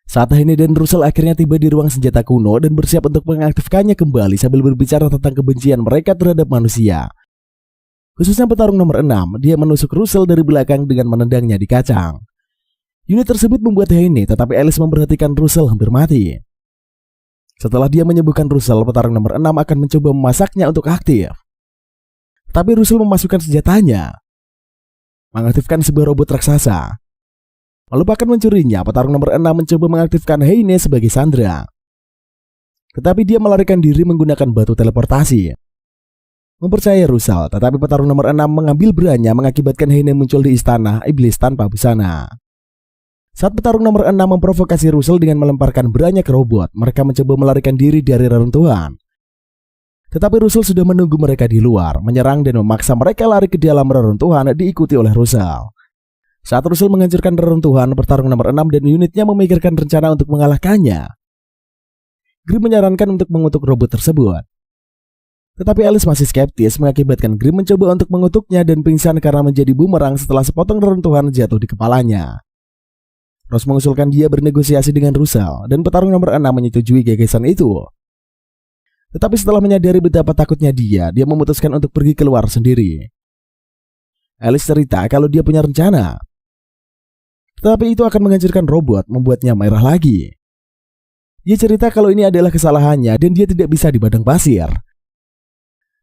Saat Heine dan Russell akhirnya tiba di ruang senjata kuno dan bersiap untuk mengaktifkannya kembali sambil berbicara tentang kebencian mereka terhadap manusia, khususnya petarung nomor 6, dia menusuk Russell dari belakang dengan menendangnya di kacang. Unit tersebut membuat Heine, tetapi Alice memperhatikan Russell hampir mati. Setelah dia menyembuhkan Russell, petarung nomor 6 akan mencoba memasaknya untuk aktif. Tapi Russell memasukkan senjatanya, mengaktifkan sebuah robot raksasa. Melupakan mencurinya, petarung nomor 6 mencoba mengaktifkan Heine sebagai sandera. Tetapi dia melarikan diri menggunakan batu teleportasi. Mempercayai Russell, tetapi petarung nomor 6 mengambil berannya mengakibatkan Heine muncul di istana iblis tanpa busana. Saat petarung nomor 6 memprovokasi Russell dengan melemparkan berannya ke robot, mereka mencoba melarikan diri dari reruntuhan. Tetapi Russell sudah menunggu mereka di luar, menyerang dan memaksa mereka lari ke dalam reruntuhan diikuti oleh Russell. Saat Russell menghancurkan reruntuhan, petarung nomor 6 dan unitnya memikirkan rencana untuk mengalahkannya. Grimm menyarankan untuk mengutuk robot tersebut. Tetapi Alice masih skeptis mengakibatkan Grimm mencoba untuk mengutuknya dan pingsan karena menjadi bumerang setelah sepotong reruntuhan jatuh di kepalanya. Rose mengusulkan dia bernegosiasi dengan Russell dan petarung nomor 6 menyetujui gagasan itu. Tetapi setelah menyadari betapa takutnya dia memutuskan untuk pergi keluar sendiri. Alice cerita kalau dia punya rencana, tetapi itu akan menghancurkan robot, membuatnya merah lagi. Dia cerita kalau ini adalah kesalahannya dan dia tidak bisa di padang pasir.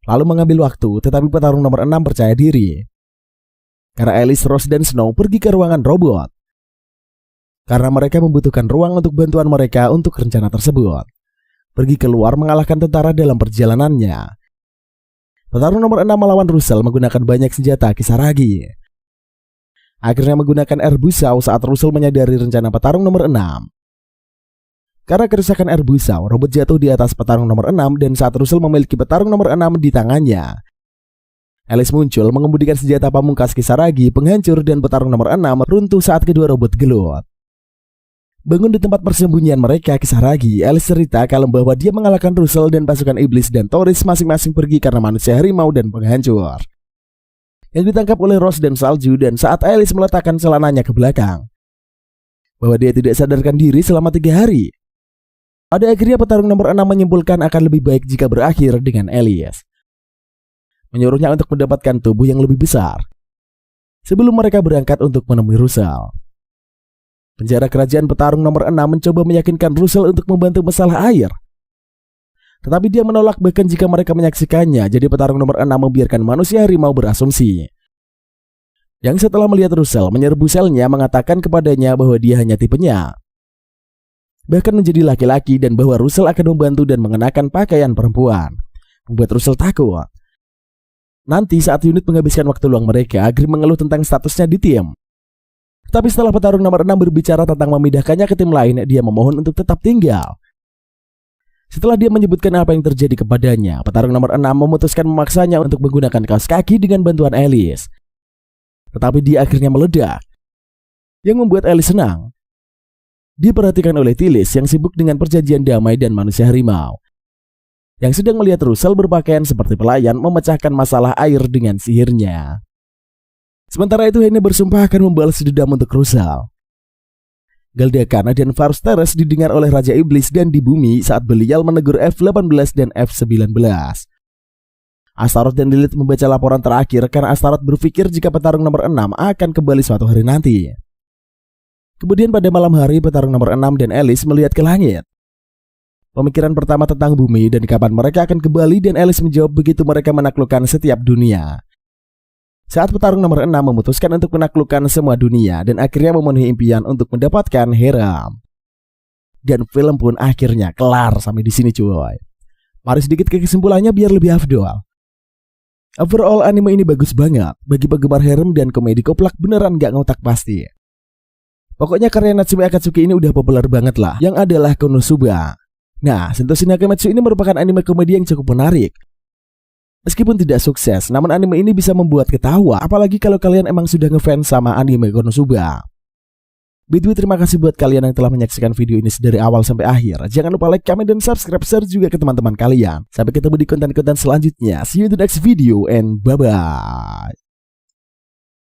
Lalu mengambil waktu, tetapi petarung nomor 6 percaya diri. Karena Alice, Rose, dan Snow pergi ke ruangan robot, karena mereka membutuhkan ruang untuk bantuan mereka untuk rencana tersebut. Pergi keluar mengalahkan tentara dalam perjalanannya. Petarung nomor 6 melawan Russell menggunakan banyak senjata Kisaragi. akhirnya menggunakan air busau saat Russell menyadari rencana petarung nomor 6. Karena kerusakan air busau, robot jatuh di atas petarung nomor 6 dan saat Russell memiliki petarung nomor 6 di tangannya, Alice muncul mengemudikan senjata pamungkas Kisaragi, penghancur, dan petarung nomor 6 runtuh saat kedua robot gelut. Bangun di tempat persembunyian mereka, Kisaragi, Alice cerita kalau bahwa dia mengalahkan Russell dan pasukan iblis dan Toris masing-masing pergi karena manusia harimau dan penghancur yang ditangkap oleh Ross dan Salju. Dan saat Alice meletakkan celananya ke belakang, bahwa dia tidak sadarkan diri selama 3 hari. Pada akhirnya petarung nomor 6 menyimpulkan akan lebih baik jika berakhir dengan Alice, menyuruhnya untuk mendapatkan tubuh yang lebih besar sebelum mereka berangkat untuk menemui Russell. Penjara kerajaan petarung nomor 6 mencoba meyakinkan Russell untuk membantu masalah air, tetapi dia menolak bahkan jika mereka menyaksikannya. Jadi petarung nomor 6 membiarkan manusia harimau berasumsi, yang setelah melihat Russell menyerbu selnya mengatakan kepadanya bahwa dia hanya tipenya, bahkan menjadi laki-laki, dan bahwa Russell akan membantu dan mengenakan pakaian perempuan, membuat Russell takut. Nanti saat unit menghabiskan waktu luang mereka, Grim mengeluh tentang statusnya di tim. Tapi setelah petarung nomor 6 berbicara tentang memindahkannya ke tim lain, dia memohon untuk tetap tinggal. Setelah dia menyebutkan apa yang terjadi kepadanya, petarung nomor 6 memutuskan memaksanya untuk menggunakan kaos kaki dengan bantuan Alice. Tetapi dia akhirnya meledak, yang membuat Alice senang. Diperhatikan oleh Tilis yang sibuk dengan perjanjian damai dan manusia harimau, yang sedang melihat Russell berpakaian seperti pelayan memecahkan masalah air dengan sihirnya. Sementara itu Henne bersumpah akan membalas dendam untuk Russell. Galdakana dan Varus Teres didengar oleh Raja Iblis dan di bumi saat Belial menegur F-18 dan F-19. Astaroth dan Lilith membaca laporan terakhir karena Astaroth berpikir jika petarung nomor 6 akan kembali suatu hari nanti. Kemudian pada malam hari petarung nomor 6 dan Alice melihat ke langit. Pemikiran pertama tentang bumi dan kapan mereka akan kembali, dan Alice menjawab begitu mereka menaklukkan setiap dunia. Saat petarung nomor 6 memutuskan untuk menaklukkan semua dunia dan akhirnya memenuhi impian untuk mendapatkan Hiram. Dan film pun akhirnya kelar sampai di sini cuy. Mari sedikit ke kesimpulannya biar lebih afdol. Overall anime ini bagus banget. Bagi penggemar harem dan komedi koplak beneran gak ngotak pasti. Pokoknya karya Natsume Akatsuki ini udah populer banget lah, yang adalah Konosuba. Nah, Sentoshi Nakamatsu ini merupakan anime komedi yang cukup menarik. Meskipun tidak sukses, namun anime ini bisa membuat ketawa, apalagi kalau kalian emang sudah ngefans sama anime Konosuba. BTW terima kasih buat kalian yang telah menyaksikan video ini dari awal sampai akhir. Jangan lupa like, comment, dan subscribe, share juga ke teman-teman kalian. Sampai ketemu di konten-konten selanjutnya. See you in the next video and bye-bye.